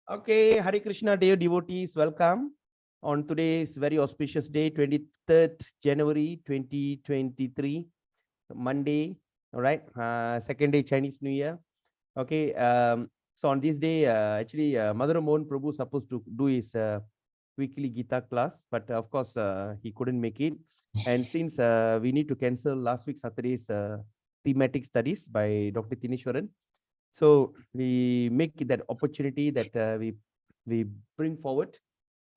Okay, Hare Krishna, dear devotees, welcome on today's very auspicious day, 23rd January 2023, Monday. All right, second day Chinese New Year. Okay, so on this day, actually, Mother Mohan Prabhu supposed to do his weekly Gita class, but of course, he couldn't make it. And since we need to cancel last week Saturday's thematic studies by Dr. Tinishwaran, so we make that opportunity that we bring forward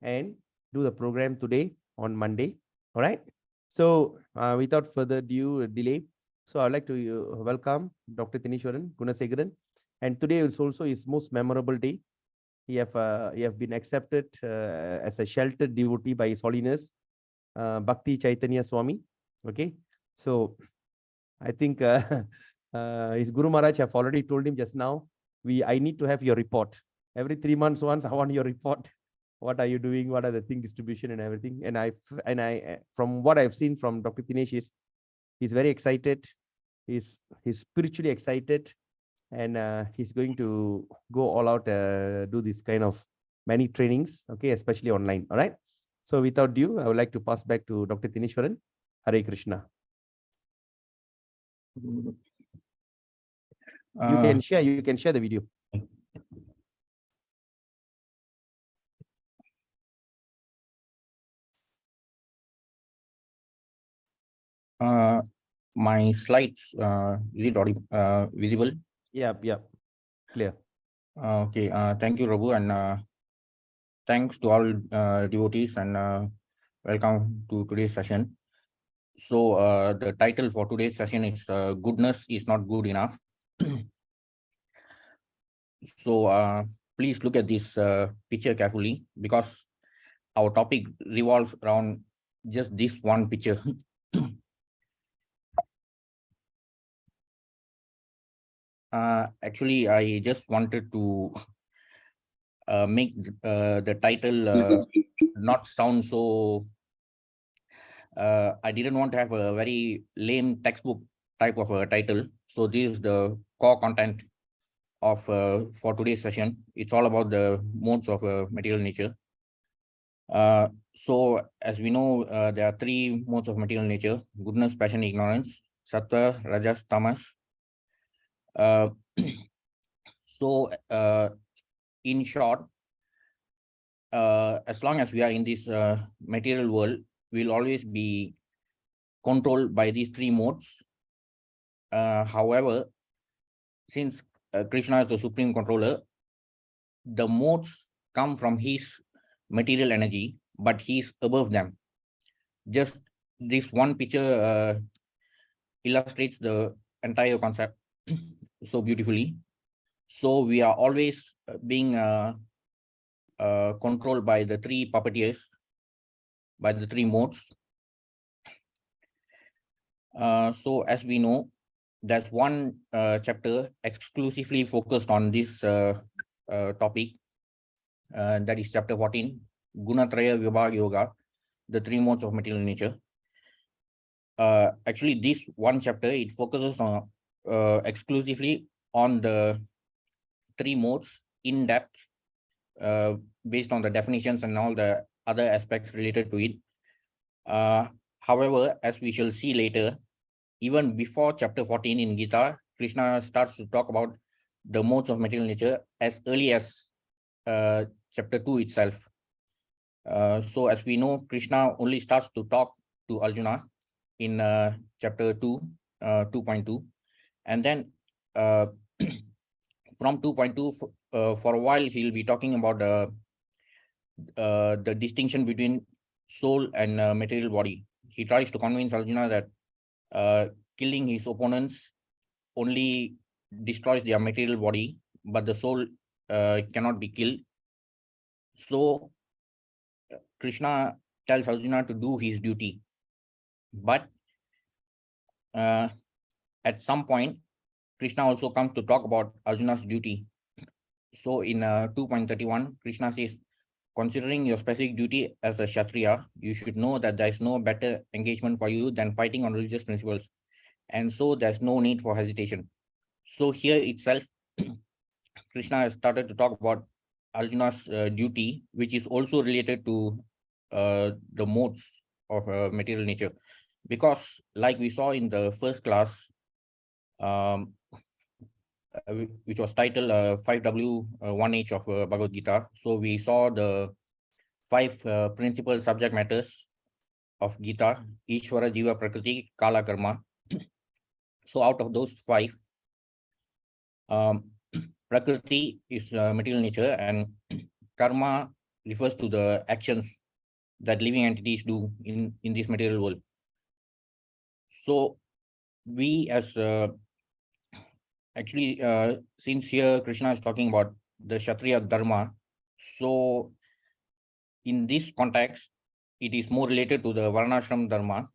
and do the program today on Monday. All right. So without further delay, so I'd like to welcome Dr. Tinishwaran Gunasegaran. And today is also his most memorable day. He have been accepted as a sheltered devotee by His Holiness Bhakti Chaitanya Swami. Okay. So I think his Guru Maharaj have already told him just now, I need to have your report. Every 3 months once, I want your report. What are you doing? What are the thing distribution and everything? And I from what I've seen from Dr. Dinesh he's very excited. He's spiritually excited, and he's going to go all out, do this kind of many trainings, okay, especially online. All right. So without ado, I would like to pass back to Dr. Tineshwaran. Hare Krishna. You can share the video. My slides, is it already visible? Yeah, clear. Okay, thank you, Raghu, and thanks to all devotees, and welcome to today's session. So the title for today's session is Goodness is Not Good Enough. So please look at this picture carefully, because our topic revolves around just this one picture. Actually, I just wanted to make the title not sound so. I didn't want to have a very lame textbook type of a title. So this is the core content of for today's session. It's all about the modes of material nature. So as we know, there are three modes of material nature: goodness, passion, ignorance, sattva, rajas, tamas. So in short, as long as we are in this material world, we'll always be controlled by these three modes. However, since Krishna is the supreme controller, the modes come from his material energy, but he's above them. Just this one picture illustrates the entire concept so beautifully. So we are always being controlled by the three puppeteers, by the three modes. So as we know, there's one chapter exclusively focused on this topic. That is chapter 14, Gunatraya Vibhaga Yoga, the three modes of material nature. Actually, this one chapter, it focuses on exclusively on the three modes in depth, based on the definitions and all the other aspects related to it. However, as we shall see later, even before chapter 14 in Gita, Krishna starts to talk about the modes of material nature as early as chapter 2 itself. So as we know, Krishna only starts to talk to Arjuna in chapter 2, 2.2. And then from 2.2, for a while, he'll be talking about the distinction between soul and material body. He tries to convince Arjuna that killing his opponents only destroys their material body, but the soul cannot be killed. So Krishna tells Arjuna to do his duty. But at some point, Krishna also comes to talk about Arjuna's duty. So in 2.31, Krishna says, considering your specific duty as a Kshatriya, you should know that there is no better engagement for you than fighting on religious principles. And so there's no need for hesitation. So here itself, Krishna has started to talk about Arjuna's duty, which is also related to the modes of material nature. Because like we saw in the first class, which was titled 5W 1H of Bhagavad Gita. So we saw the 5 principal subject matters of Gita: Ishvara, Jiva, Prakriti, Kala, Karma. So out of those 5, Prakriti is material nature, and Karma refers to the actions that living entities do in this material world. So we as actually, since here Krishna is talking about the Kshatriya Dharma, so in this context, it is more related to the Varnashram Dharma,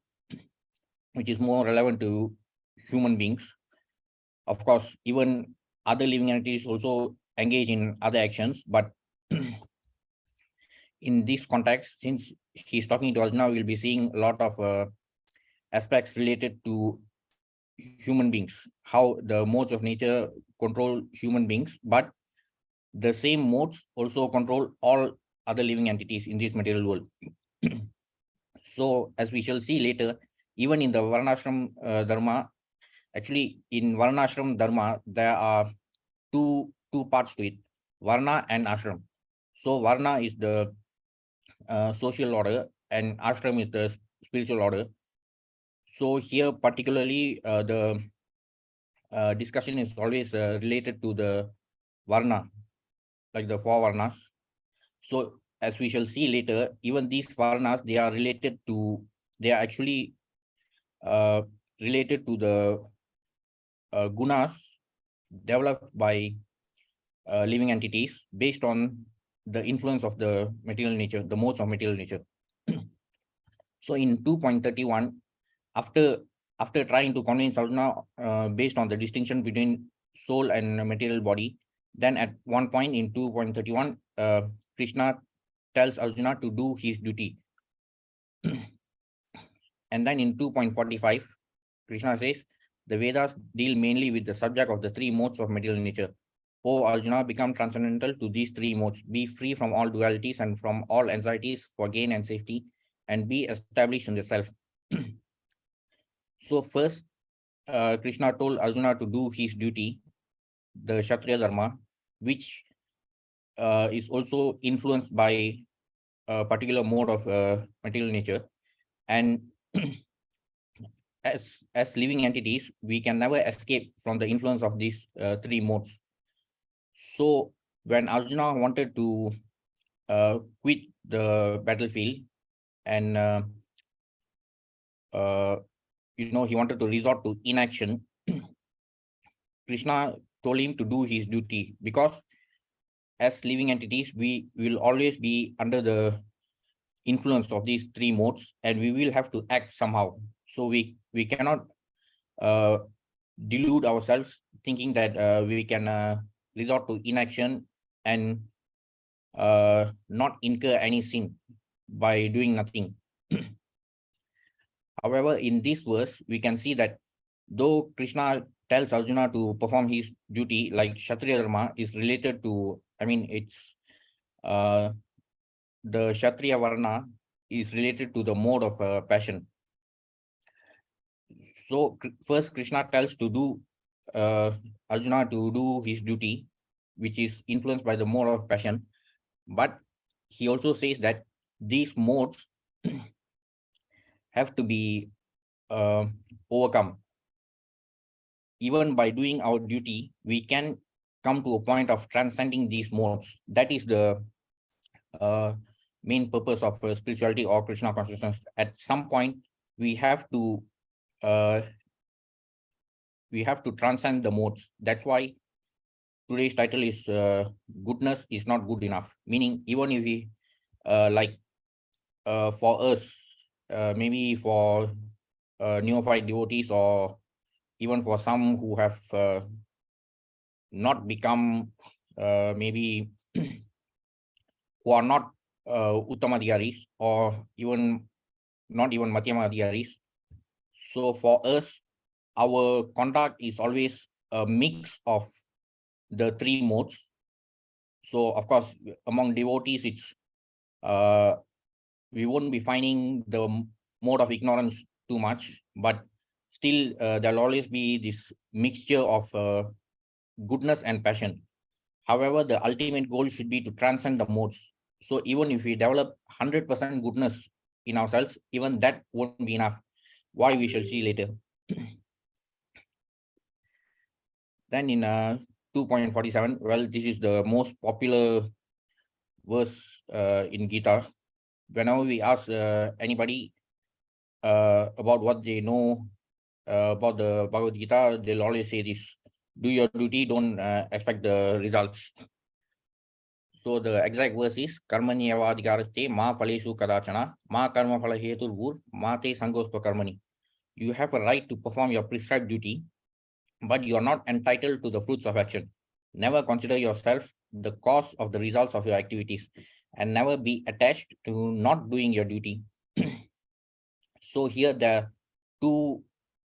which is more relevant to human beings. Of course, even other living entities also engage in other actions, but in this context, since he's talking to Arjuna, we'll be seeing a lot of aspects related to human beings, how the modes of nature control human beings, but the same modes also control all other living entities in this material world. So as we shall see later, even in the Varnashram Dharma, actually in Varnashram Dharma, there are two parts to it, Varna and Ashram. So Varna is the social order and Ashram is the spiritual order. So here particularly the discussion is always related to the Varna, like the 4 Varnas. So as we shall see later, even these Varnas, they are actually related to the gunas developed by living entities based on the influence of the material nature, the modes of material nature. So in 2.31, after trying to convince Arjuna based on the distinction between soul and material body, then at one point in 2.31, Krishna tells Arjuna to do his duty. And then in 2.45, Krishna says, the Vedas deal mainly with the subject of the 3 modes of material nature. O Arjuna, become transcendental to these 3 modes, be free from all dualities and from all anxieties for gain and safety, and be established in yourself. So first, Krishna told Arjuna to do his duty, the Kshatriya Dharma, which is also influenced by a particular mode of material nature. And as living entities, we can never escape from the influence of these 3 modes. So when Arjuna wanted to quit the battlefield and he wanted to resort to inaction, Krishna told him to do his duty, because as living entities, we will always be under the influence of these 3 modes, and we will have to act somehow. So we cannot delude ourselves thinking that we can resort to inaction and not incur any sin by doing nothing. However, in this verse, we can see that though Krishna tells Arjuna to perform his duty, like Kshatriya Dharma is related to, it's the Kshatriya Varna is related to the mode of passion. So first Krishna tells to do Arjuna to do his duty, which is influenced by the mode of passion. But he also says that these modes have to be overcome. Even by doing our duty, we can come to a point of transcending these modes. That is the main purpose of spirituality or Krishna consciousness. At some point, we have to transcend the modes. That's why today's title is goodness is not good enough. Meaning, even if we for us, maybe for neophyte devotees, or even for some who have not become maybe who are not Uttamadhyaris, or even not even Madhyamadhyaris. So for us, our conduct is always a mix of the 3 modes. So of course, among devotees, it's we won't be finding the mode of ignorance too much, but still there'll always be this mixture of goodness and passion. However, the ultimate goal should be to transcend the modes. So even if we develop 100% goodness in ourselves, even that won't be enough. Why, we shall see later. Then in 2.47, well, this is the most popular verse in Gita. Whenever we ask anybody about what they know about the Bhagavad Gita, they'll always say this: do your duty, don't expect the results. So the exact verse is Karmanyavadhikaraste ma phalesu kadachana ma karma phala heturvur ma te sangostva karmani. You have a right to perform your prescribed duty, but you are not entitled to the fruits of action. Never consider yourself the cause of the results of your activities, and never be attached to not doing your duty. So here there are two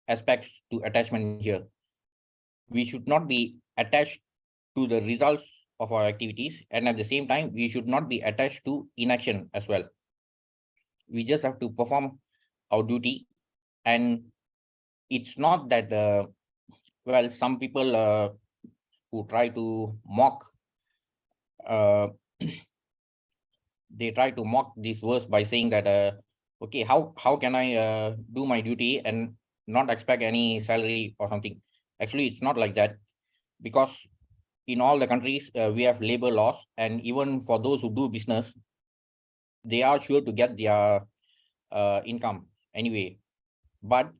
aspects to attachment here. We should not be attached to the results of our activities, and at the same time, we should not be attached to inaction as well. We just have to perform our duty, and it's not that well, some people who try to mock they try to mock this verse by saying that okay, how can I do my duty and not expect any salary or something. Actually, it's not like that, because in all the countries we have labor laws, and even for those who do business, they are sure to get their income anyway. But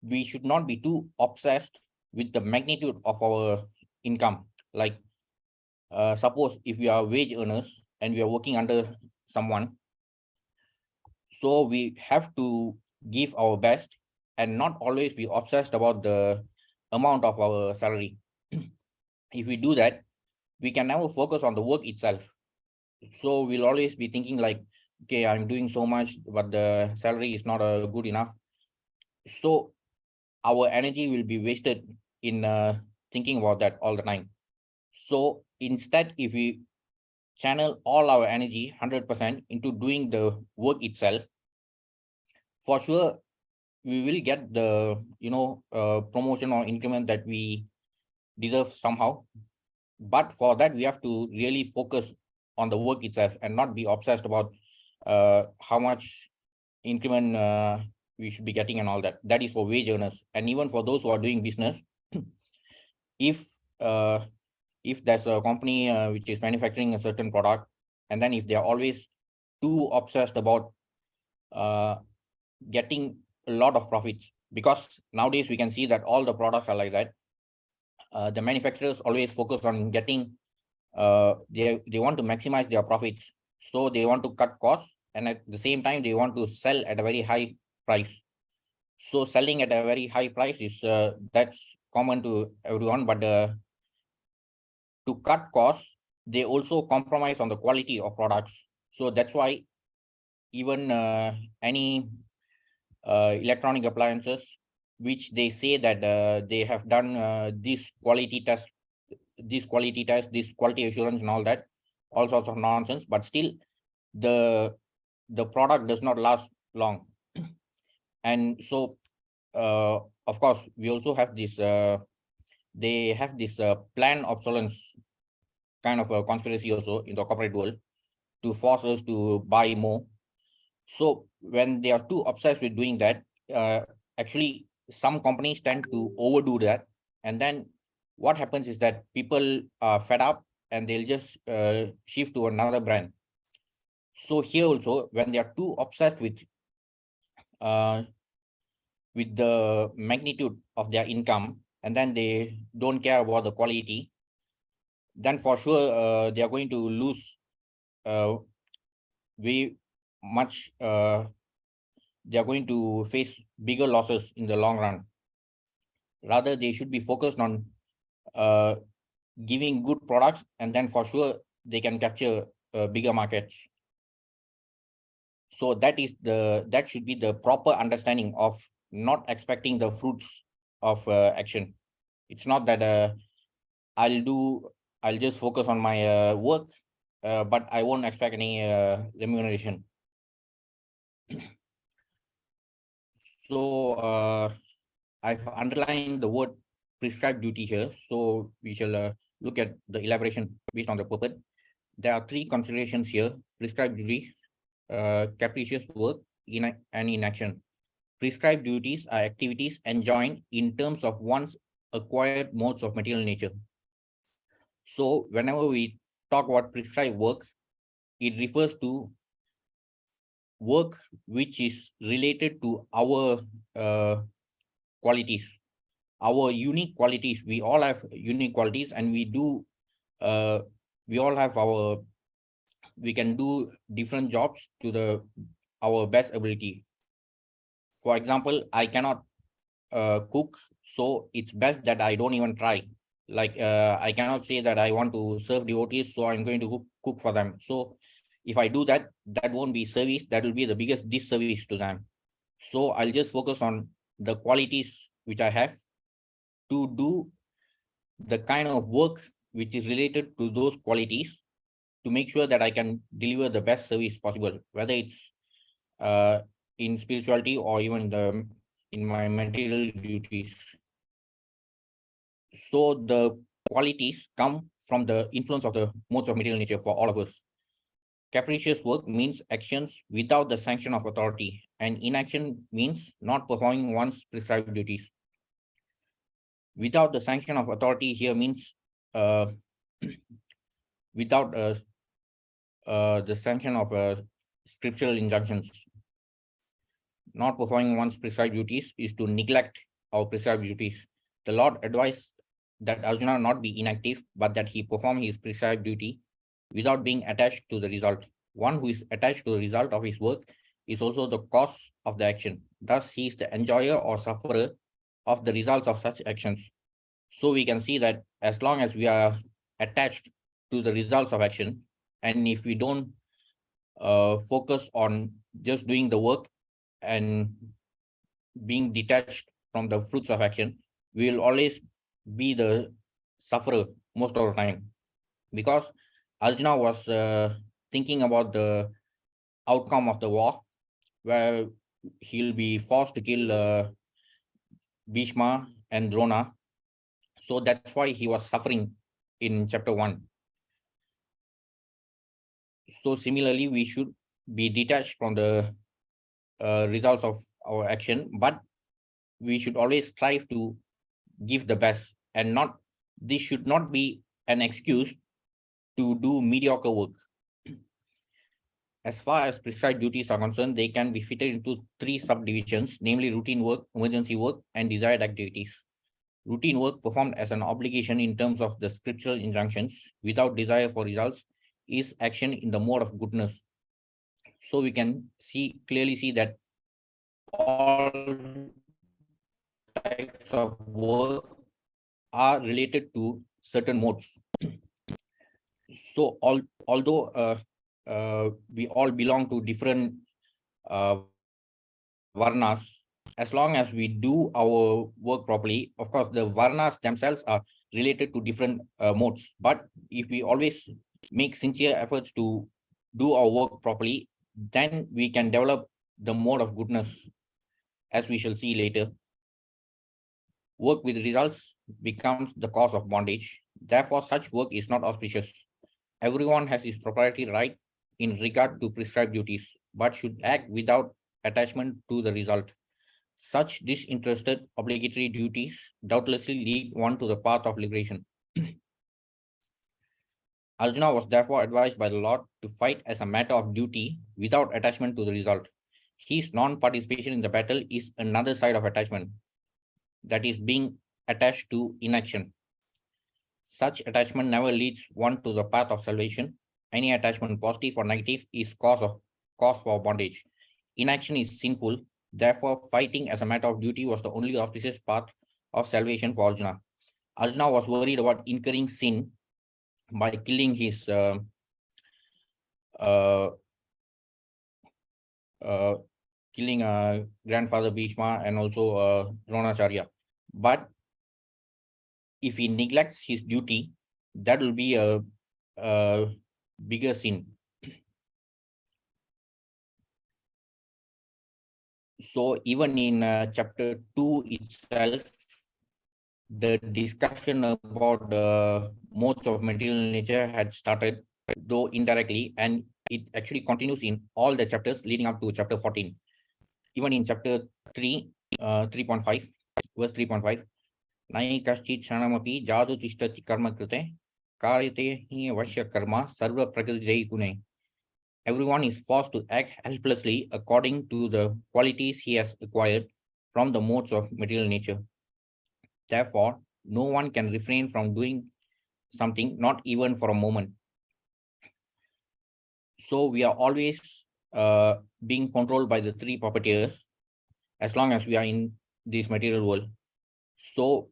we should not be too obsessed with the magnitude of our income. Like suppose if we are wage earners and we are working under someone, so we have to give our best and not always be obsessed about the amount of our salary. If we do that, we can never focus on the work itself. So we'll always be thinking like, okay, I'm doing so much, but the salary is not good enough. So our energy will be wasted in thinking about that all the time. So instead, if we channel all our energy 100% into doing the work itself, for sure we will get the promotion or increment that we deserve somehow. But for that, we have to really focus on the work itself and not be obsessed about how much increment we should be getting and all that. That is for wage earners. And even for those who are doing business, if there's a company which is manufacturing a certain product, and then if they are always too obsessed about getting a lot of profits, because nowadays we can see that all the products are like that. The manufacturers always focus on getting they want to maximize their profits, so they want to cut costs, and at the same time they want to sell at a very high price. So selling at a very high price is that's common to everyone, but to cut costs, they also compromise on the quality of products. So that's why even any electronic appliances which they say that they have done this quality test, this quality assurance and all that, all sorts of nonsense, but still the product does not last long. And so of course we also have this they have this planned obsolescence kind of a conspiracy also in the corporate world to force us to buy more. So when they are too obsessed with doing that, actually some companies tend to overdo that, and then what happens is that people are fed up and they'll just shift to another brand. So here also, when they are too obsessed with the magnitude of their income, and then they don't care about the quality, then for sure they are going to lose way much. They are going to face bigger losses in the long run. Rather, they should be focused on giving good products, and then for sure they can capture bigger markets. So that should be the proper understanding of not expecting the fruits of action. It's not that I'll do I'll just focus on my work, but I won't expect any remuneration. So I've underlined the word prescribed duty here. So we shall look at the elaboration based on the purpose. There are three considerations here: prescribed duty, capricious work, and inaction. Prescribed duties are activities enjoined in terms of one's acquired modes of material nature. So whenever we talk about prescribed work, it refers to work which is related to our qualities, our unique qualities. We all have unique qualities, and we all have we can do different jobs to our best ability. For example, I cannot cook, so it's best that I don't even try. Like I cannot say that I want to serve devotees, so I'm going to cook for them. So if I do that, that won't be service. That will be the biggest disservice to them. So I'll just focus on the qualities which I have to do the kind of work which is related to those qualities, to make sure that I can deliver the best service possible, whether it's in spirituality or even in my material duties. So the qualities come from the influence of the modes of material nature for all of us. Capricious work means actions without the sanction of authority, and inaction means not performing one's prescribed duties. Without the sanction of authority here means without the sanction of scriptural injunctions. Not performing one's prescribed duties is to neglect our prescribed duties. The Lord advised that Arjuna not be inactive, but that he perform his prescribed duty without being attached to the result. One who is attached to the result of his work is also the cause of the action. Thus, he is the enjoyer or sufferer of the results of such actions. So we can see that as long as we are attached to the results of action, and if we don't focus on just doing the work and being detached from the fruits of action, we will always be the sufferer most of the time. Because Arjuna was thinking about the outcome of the war, where he'll be forced to kill Bhishma and Drona. So that's why he was suffering in chapter 1. So similarly, we should be detached from the results of our action, but we should always strive to give the best, and this should not be an excuse to do mediocre work. As far as prescribed duties are concerned, they can be fitted into 3 subdivisions, namely routine work, emergency work, and desired activities. Routine work performed as an obligation in terms of the scriptural injunctions without desire for results is action in the mode of goodness. So we can clearly see that all types of work are related to certain modes. So although we all belong to different varnas, as long as we do our work properly, of course, the varnas themselves are related to different modes. But if we always make sincere efforts to do our work properly, then we can develop the mode of goodness, as we shall see later. Work with results becomes the cause of bondage. Therefore, such work is not auspicious. Everyone has his proprietary right in regard to prescribed duties, but should act without attachment to the result. Such disinterested obligatory duties doubtlessly lead one to the path of liberation. Arjuna was therefore advised by the Lord to fight as a matter of duty without attachment to the result. His non-participation in the battle is another side of attachment, that is being attached to inaction. Such attachment never leads one to the path of salvation. Any attachment, positive or negative, is cause for bondage. Inaction is sinful. Therefore, fighting as a matter of duty was the only auspicious path of salvation for Arjuna. Arjuna was worried about incurring sin by killing his grandfather Bhishma and also Dronacharya. But if he neglects his duty, that will be a bigger sin. So even in chapter 2 itself, the discussion about the modes of material nature had started, though indirectly, and it actually continues in all the chapters leading up to chapter 14. Even in chapter 3, 3.5, verse 3.5, Nai kaschit shanamapi jadu tishtati karma krite, karyate hi vashya karma sarva prakriti gune. Everyone is forced to act helplessly according to the qualities he has acquired from the modes of material nature. Therefore, no one can refrain from doing something, not even for a moment. So we are always being controlled by the three puppeteers as long as we are in this material world. So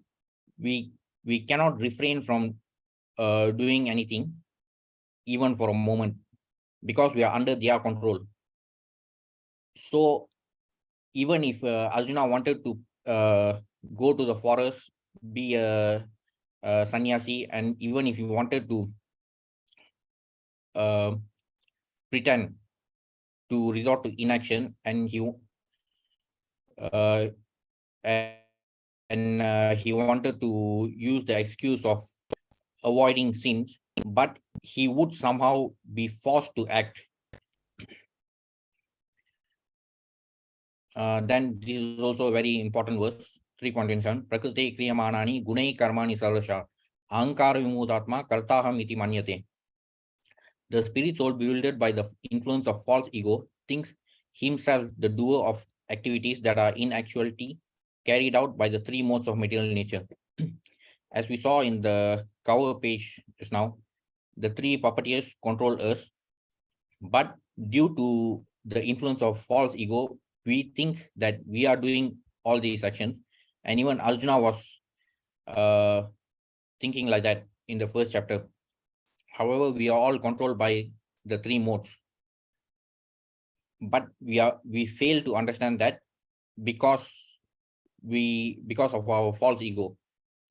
we cannot refrain from doing anything, even for a moment, because we are under their control. So even if Arjuna wanted to go to the forest, be a sannyasi, and even if he wanted to pretend to resort to inaction, and he wanted to use the excuse of avoiding sins, but he would somehow be forced to act. Then this is also a very important verse, 3.27. Prakriti kriyamanani gunai karmani sarvasha ahankara vimudatma kartaham iti manyate. The spirit soul bewildered by the influence of false ego thinks himself the doer of activities that are in actuality carried out by the three modes of material nature. As we saw in the cover page just now, the three puppeteers control us, but due to the influence of false ego, we think that we are doing all these actions. And even Arjuna was thinking like that in the first chapter. However, we are all controlled by the three modes. But we fail to understand that because of our false ego.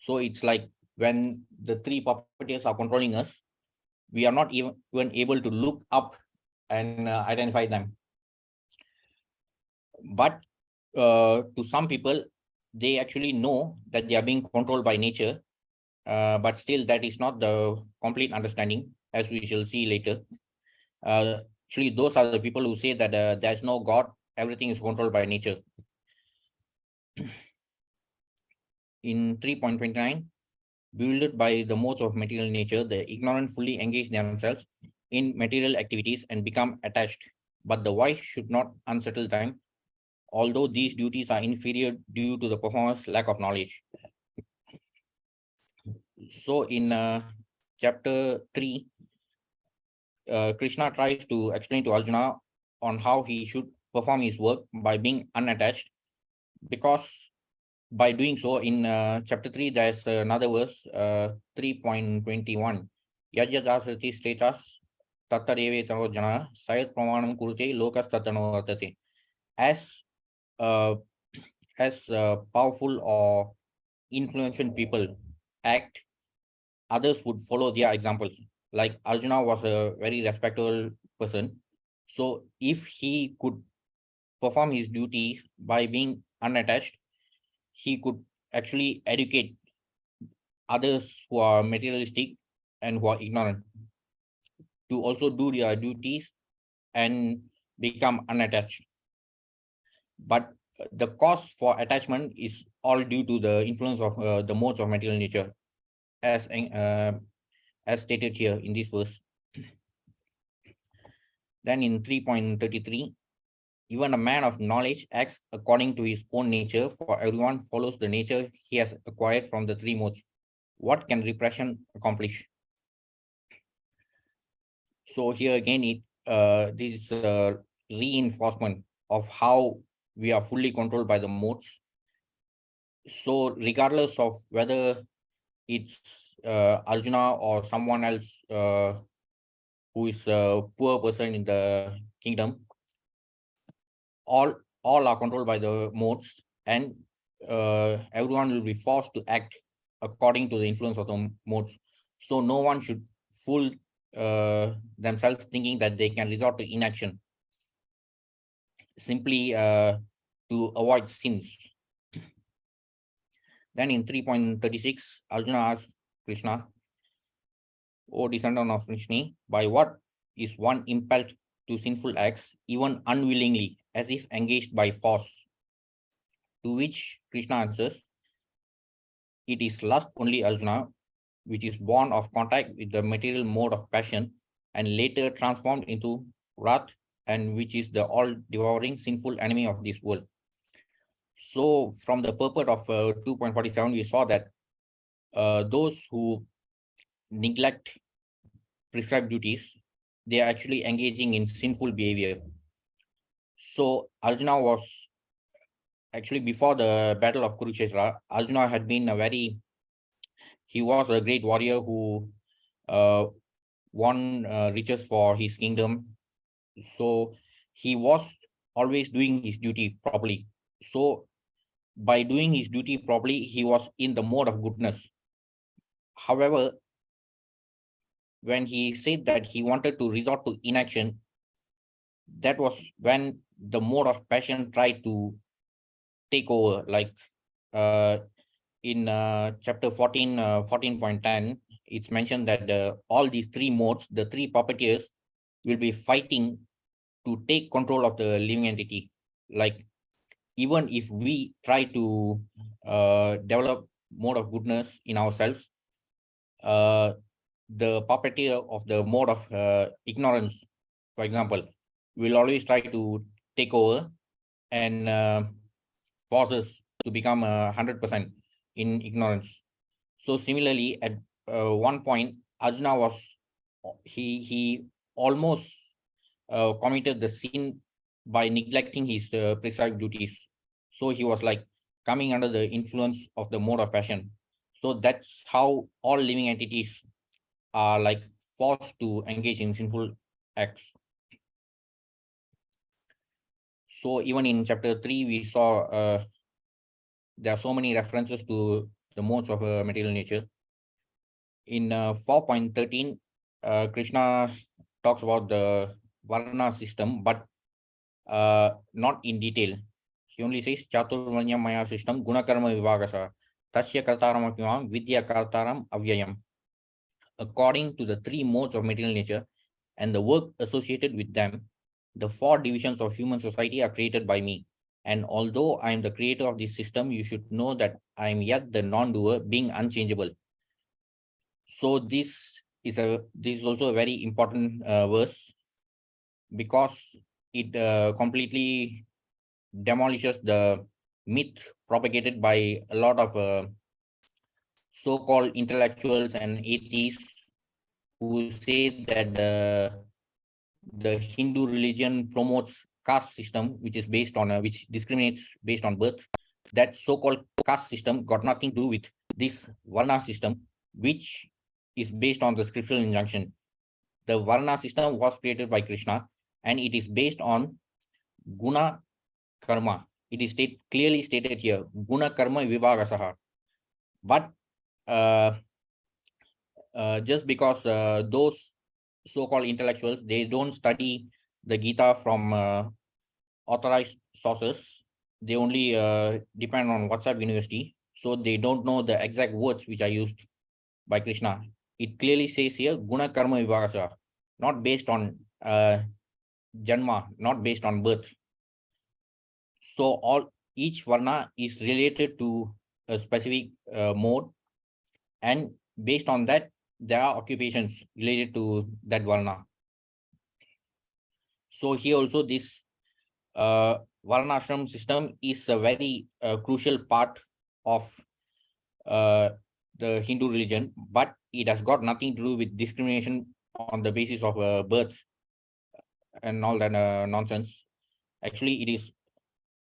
So it's like when the three puppeteers are controlling us, we are not even able to look up and identify them. But to some people, they actually know that they are being controlled by nature, but still that is not the complete understanding, as we shall see later. Actually, those are the people who say that there's no God, everything is controlled by nature. In 3.29, bewildered by the modes of material nature, the ignorant fully engage themselves in material activities and become attached. But the wise should not unsettle them, although these duties are inferior due to the performer's lack of knowledge. So in chapter 3, Krishna tries to explain to Arjuna on how he should perform his work by being unattached, because by doing so, in chapter 3, there's another verse, 3.21. Yajyadasrati status tattareve taro jana sayat pramanam kurute lokas tattano vartate. As powerful or influential people act, others would follow their examples. Like Arjuna was a very respectable person. So if he could perform his duty by being unattached, he could actually educate others who are materialistic and who are ignorant to also do their duties and become unattached. But the cause for attachment is all due to the influence of the modes of material nature, as stated here in this verse. Then in 3.33, even a man of knowledge acts according to his own nature, for everyone follows the nature he has acquired from the three modes. What can repression accomplish? So here again, this is a reinforcement of how we are fully controlled by the modes. So regardless of whether it's Arjuna or someone else who is a poor person in the kingdom, all are controlled by the modes, and everyone will be forced to act according to the influence of the modes. So no one should fool themselves thinking that they can resort to inaction simply to avoid sins. Then in 3.36, Arjuna asks Krishna, O descendant of Vrishni, by what is one impelled to sinful acts, even unwillingly, as if engaged by force? To which Krishna answers, it is lust only, Arjuna, which is born of contact with the material mode of passion and later transformed into wrath, and which is the all-devouring sinful enemy of this world. So from the purport of 2.47, we saw that those who neglect prescribed duties, they are actually engaging in sinful behavior. So Arjuna was actually, before the battle of Kurukshetra, Arjuna had been he was a great warrior who won riches for his kingdom. So he was always doing his duty properly. So by doing his duty properly, he was in the mode of goodness. However, when he said that he wanted to resort to inaction, that was when the mode of passion tried to take over. Like in chapter 14, 14.10, it's mentioned that all these three modes, the three puppeteers, will be fighting to take control of the living entity. Like, even if we try to develop mode of goodness in ourselves, the puppeteer of the mode of ignorance, for example, will always try to take over and force us to become 100% in ignorance. So similarly, at one point, Arjuna was he almost committed the sin by neglecting his prescribed duties. So he was like coming under the influence of the mode of passion. So that's how all living entities are like forced to engage in sinful acts. So even in chapter 3, we saw there are so many references to the modes of material nature. In 4.13, Krishna talks about the Varna system, but not in detail. He only says Chaturvanya Maya system, Gunakarma Vivagasa, Tasya Kartaram Apimam, Vidya Kartaram Avyayam. According to the three modes of material nature and the work associated with them, the four divisions of human society are created by me. And although I am the creator of this system, you should know that I am yet the non-doer, being unchangeable. So this is also a very important verse, because it completely demolishes the myth propagated by a lot of so-called intellectuals and atheists who say that the Hindu religion promotes caste system, which is based on which discriminates based on birth. That so-called caste system got nothing to do with this Varna system, which is based on the scriptural injunction. The Varna system was created by Krishna, and it is based on guna karma. It is clearly stated here, guna karma vivagasaha. But just because those so-called intellectuals, they don't study the Gita from authorized sources, they only depend on WhatsApp University, so they don't know the exact words which are used by Krishna. It clearly says here, guna karma vivagasa, not based on janma, not based on birth. So each varna is related to a specific mode, and based on that, there are occupations related to that varna. So here also this varnashram system is a very crucial part of the Hindu religion, but it has got nothing to do with discrimination on the basis of birth and all that nonsense. Actually, it is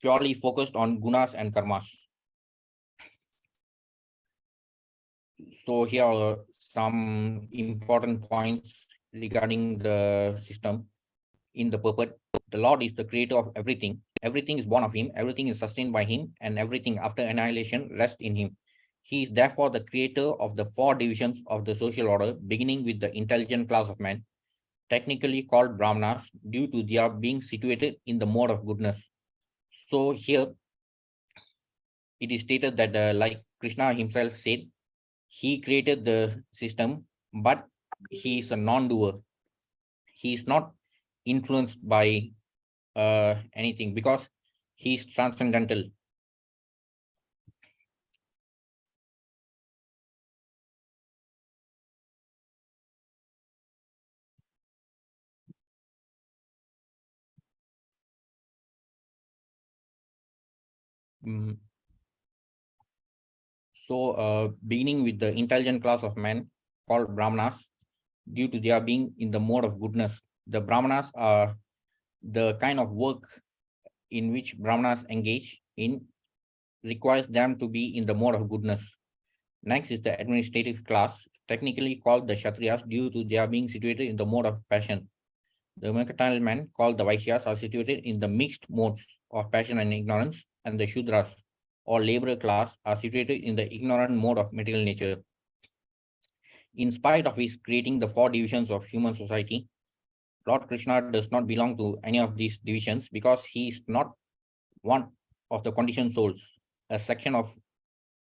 purely focused on gunas and karmas. So here are some important points regarding the system. In the purport, the Lord is the creator of everything. Everything is born of him, everything is sustained by him, and everything after annihilation rests in him. He is therefore the creator of the 4 divisions of the social order, beginning with the intelligent class of men, technically called Brahmanas, due to their being situated in the mode of goodness. So here it is stated that like Krishna himself said, he created the system, but he is a non-doer. He is not influenced by anything because he is transcendental. So beginning with the intelligent class of men called Brahmanas, due to their being in the mode of goodness. The Brahmanas are the kind of work in which Brahmanas engage in requires them to be in the mode of goodness. Next is the administrative class, technically called the Kshatriyas due to their being situated in the mode of passion. The mercantile men called the Vaishyas are situated in the mixed modes of passion and ignorance, and the Shudras or laborer class are situated in the ignorant mode of material nature. In spite of his creating the 4 divisions of human society, Lord Krishna does not belong to any of these divisions because he is not one of the conditioned souls, a section of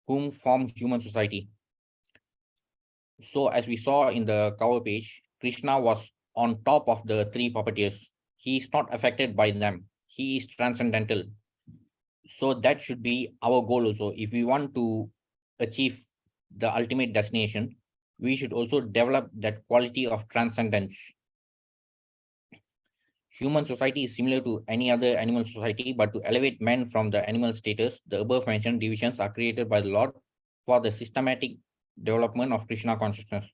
whom form human society. So as we saw in the cover page, Krishna was on top of the 3 puppeteers. He is not affected by them. He is transcendental. So that should be our goal also. If we want to achieve the ultimate destination, we should also develop that quality of transcendence. Human society is similar to any other animal society, but to elevate men from the animal status, the above mentioned divisions are created by the Lord for the systematic development of Krishna consciousness.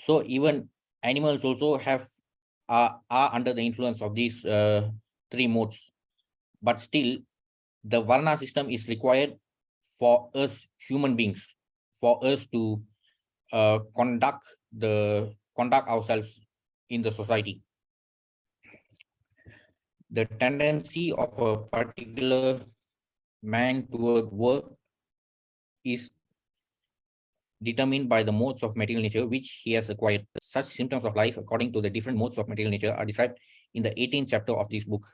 So even animals also are under the influence of these 3 modes, but still the Varna system is required for us human beings, for us to conduct ourselves in the society. The tendency of a particular man toward work is determined by the modes of material nature which he has acquired. Such symptoms of life according to the different modes of material nature are described in the 18th chapter of this book.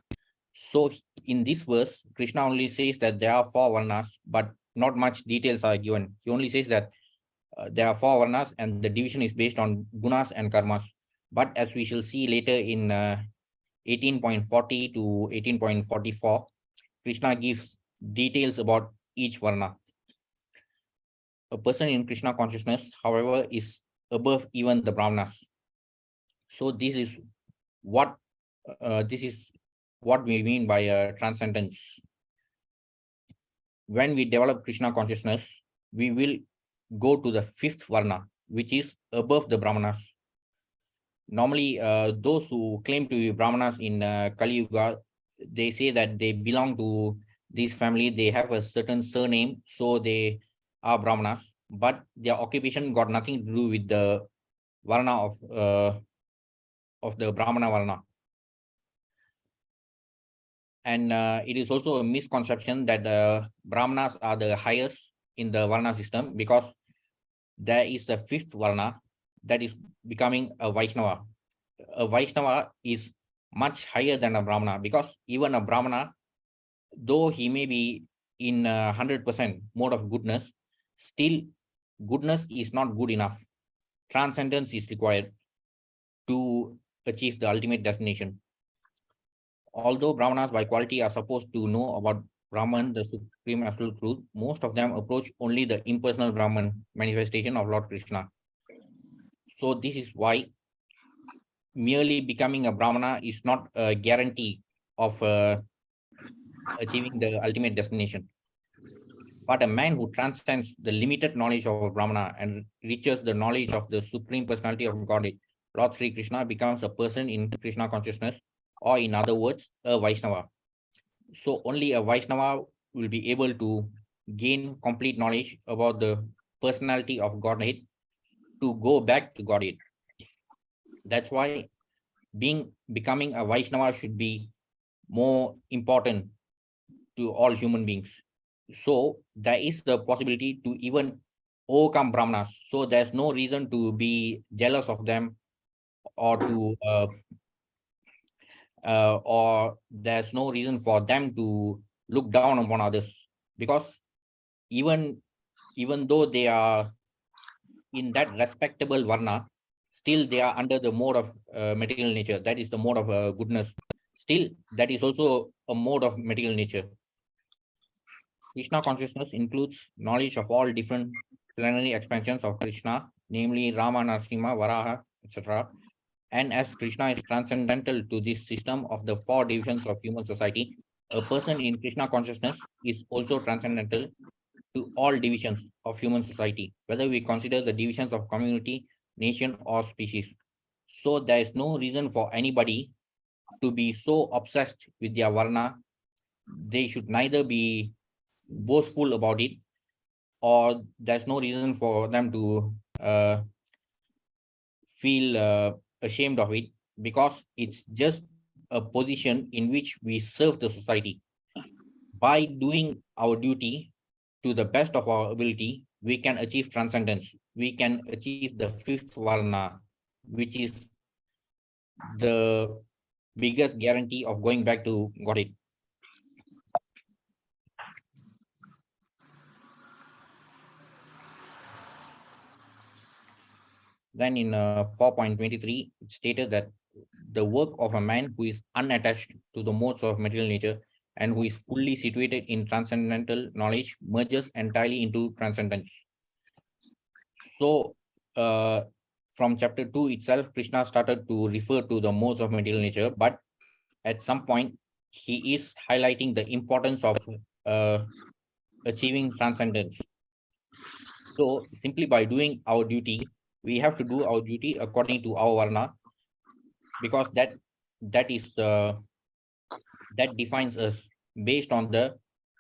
So in this verse, Krishna only says that there are 4 varnas, but not much details are given. He only says that there are 4 varnas and the division is based on gunas and karmas. But as we shall see later in 18.40 to 18.44, Krishna gives details about each varna. A person in Krishna consciousness, however, is above even the Brahmanas. So this is what we mean by transcendence. When we develop Krishna consciousness, we will go to the 5th varna, which is above the Brahmanas. Normally, those who claim to be Brahmanas in Kali Yuga, they say that they belong to this family, they have a certain surname, so they are Brahmanas, but their occupation got nothing to do with the Varna of the Brahmana Varna. And it is also a misconception that Brahmanas are the highest in the Varna system because there is a 5th Varna that is becoming a Vaishnava. A Vaishnava is much higher than a Brahmana because even a Brahmana, though he may be in 100% mode of goodness, still goodness is not good enough. Transcendence is required to achieve the ultimate destination. Although Brahmanas by quality are supposed to know about Brahman, the supreme absolute truth, most of them approach only the impersonal Brahman manifestation of Lord Krishna. So this is why merely becoming a Brahmana is not a guarantee of achieving the ultimate destination. But a man who transcends the limited knowledge of a Brahmana and reaches the knowledge of the supreme personality of Godhead, Lord Sri Krishna becomes a person in Krishna consciousness, or in other words, a Vaishnava. So only a Vaishnava will be able to gain complete knowledge about the personality of Godhead to go back to Godhead. That's why becoming a Vaishnava should be more important to all human beings. So there is the possibility to even overcome Brahmanas. So there's no reason to be jealous of them or or there's no reason for them to look down upon others, because even though they are in that respectable varna, still they are under the mode of material nature. That is the mode of goodness. Still, that is also a mode of material nature. Krishna consciousness includes knowledge of all different plenary expansions of Krishna, namely Rama, Narasimha, Varaha, etc. And as Krishna is transcendental to this system of the 4 divisions of human society, a person in Krishna consciousness is also transcendental to all divisions of human society, whether we consider the divisions of community, nation, or species. So there is no reason for anybody to be so obsessed with their varna. They should neither be boastful about it, or there's no reason for them to feel ashamed of it, because it's just a position in which we serve the society. By doing our duty to the best of our ability, we can achieve transcendence. We can achieve the 5th varna, which is the biggest guarantee of going back to Godhead. Then in 4.23, it stated that the work of a man who is unattached to the modes of material nature and who is fully situated in transcendental knowledge merges entirely into transcendence. So from chapter 2 itself, Krishna started to refer to the modes of material nature, but at some point, he is highlighting the importance of achieving transcendence. So simply by doing our duty, we have to do our duty according to our varna, because that defines us based on the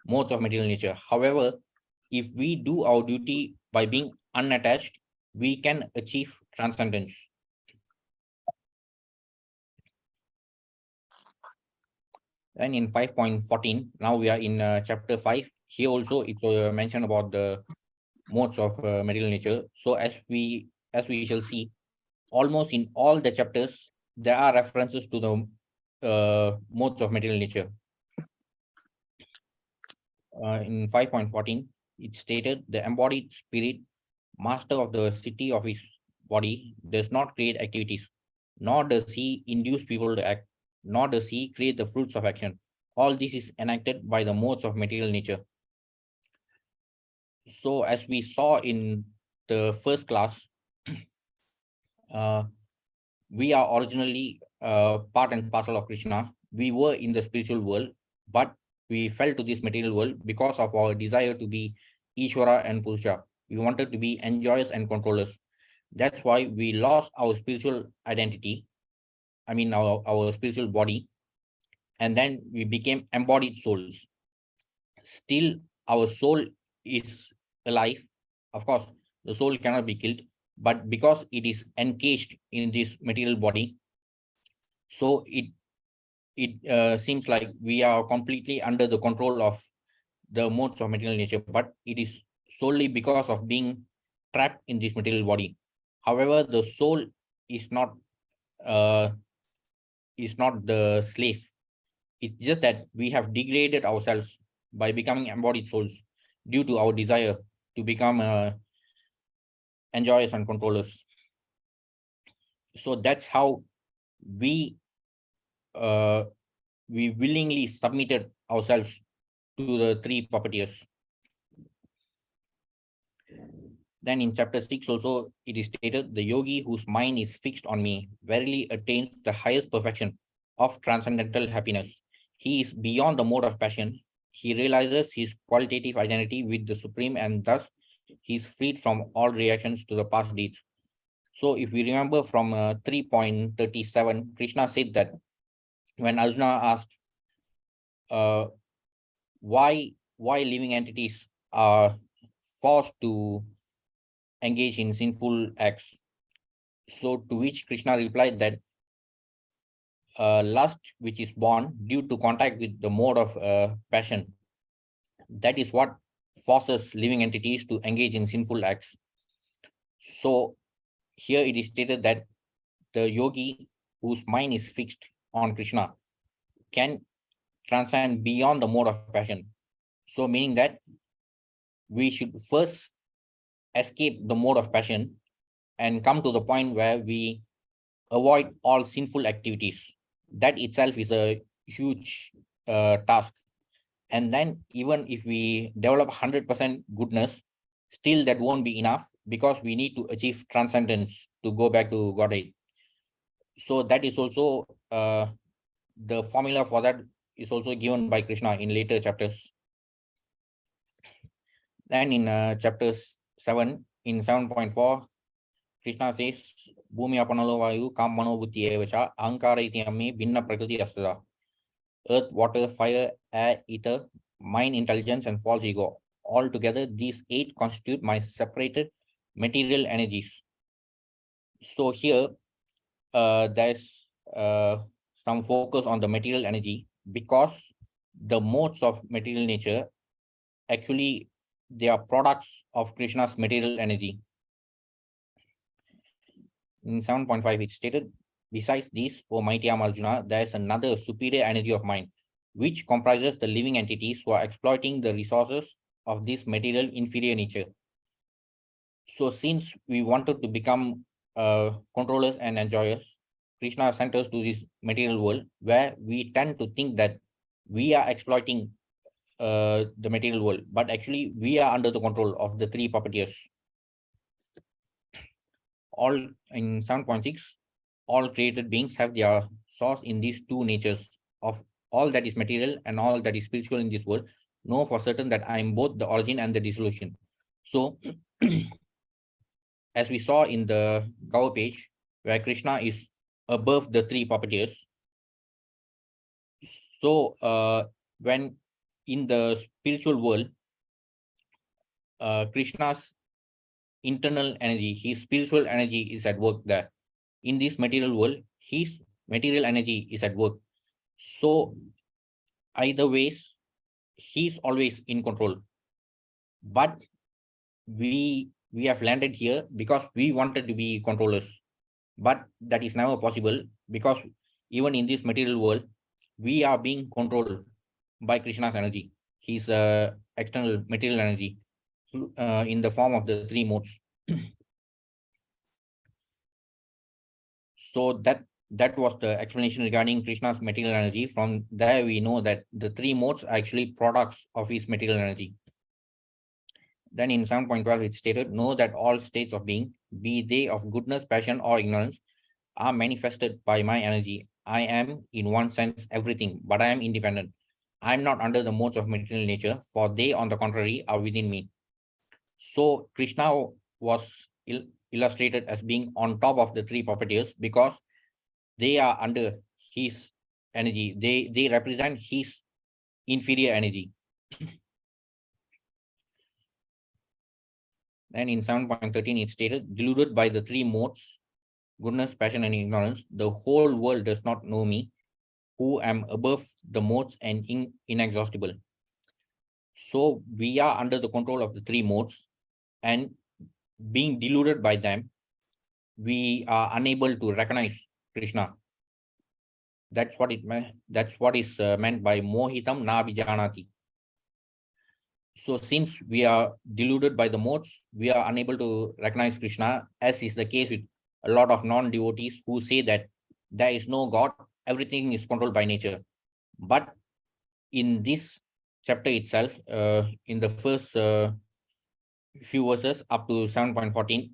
modes of material nature. However, if we do our duty by being unattached, we can achieve transcendence. And in 5.14, now we are in chapter 5. Here also it mentioned about the modes of material nature. So as we shall see, almost in all the chapters, there are references to the modes of material nature. In 5.14, it stated the embodied spirit, master of the city of his body, does not create activities, nor does he induce people to act, nor does he create the fruits of action. All this is enacted by the modes of material nature. So as we saw in the first class, we are originally part and parcel of Krishna. We were in the spiritual world, but we fell to this material world because of our desire to be Ishvara and Purusha. We wanted to be enjoyers and controllers. That's why we lost our spiritual identity. I mean, our spiritual body. And then we became embodied souls. Still, our soul is alive. Of course, the soul cannot be killed, but because it is encased in this material body, so it seems like we are completely under the control of the modes of material nature, but it is solely because of being trapped in this material body. However, the soul is not the slave. It's just that we have degraded ourselves by becoming embodied souls due to our desire to become enjoyers and controllers. So that's how we willingly submitted ourselves to the 3 puppeteers. Then in chapter 6 also, it is stated, the yogi whose mind is fixed on me verily attains the highest perfection of transcendental happiness. He is beyond the mode of passion. He realizes his qualitative identity with the Supreme, and thus he is freed from all reactions to the past deeds. So if we remember from 3.37, Krishna said that when Arjuna asked why living entities are forced to engage in sinful acts, so to which Krishna replied that lust, which is born due to contact with the mode of passion, that is what forces living entities to engage in sinful acts. So here it is stated that the yogi whose mind is fixed on Krishna can transcend beyond the mode of passion. So meaning that we should first escape the mode of passion and come to the point where we avoid all sinful activities. That itself is a huge task. And then even if we develop 100% goodness, still that won't be enough, because we need to achieve transcendence to go back to Godhead. So that is also the formula for that is also given by Krishna in later chapters. Then in chapter 7, in 7.4, Krishna says, Bhumi apanalo vayu kam mano buddhi evacha ahankara iti amme binna prakriti astada. Earth, water, fire, air, ether, mind, intelligence, and false ego. Altogether, these 8 constitute my separated material energies. So here, there's some focus on the material energy, because the modes of material nature, actually, they are products of Krishna's material energy. In 7.5, it's stated, besides this, O mighty Arjuna, there is another superior energy of mind, which comprises the living entities who are exploiting the resources of this material inferior nature. So since we wanted to become controllers and enjoyers, Krishna sent us to this material world where we tend to think that we are exploiting the material world, but actually we are under the control of the 3 puppeteers. All in 7.6, all created beings have their source in these 2 natures of all that is material and all that is spiritual in this world. Know for certain that I am both the origin and the dissolution. So as we saw in the cover page, where Krishna is above the 3 puppeteers. So when in the spiritual world, Krishna's internal energy, his spiritual energy is at work there. In this material world, his material energy is at work. So either ways, he's always in control. But we have landed here because we wanted to be controllers. But that is never possible, because even in this material world, we are being controlled by Krishna's energy, his external material energy, in the form of the 3 modes. So that was the explanation regarding Krishna's material energy. From there, we know that the 3 modes are actually products of his material energy. Then in 7.12, it stated, know that all states of being, be they of goodness, passion, or ignorance, are manifested by my energy. I am, in one sense, everything, but I am independent. I am not under the modes of material nature, for they, on the contrary, are within me. So Krishna was illustrated as being on top of the 3 puppeteers, because they are under his energy. They represent his inferior energy. And in 7.13, it stated, deluded by the 3 modes, goodness, passion, and ignorance, the whole world does not know me, who am above the modes and inexhaustible. So we are under the control of the 3 modes, and being deluded by them, we are unable to recognize Krishna. That's what it meant. That's what is meant by mohitam na vijanati. So since we are deluded by the modes, we are unable to recognize Krishna, as is the case with a lot of non-devotees who say that there is no God, everything is controlled by nature. But in this chapter itself, in the first few verses up to 7.14,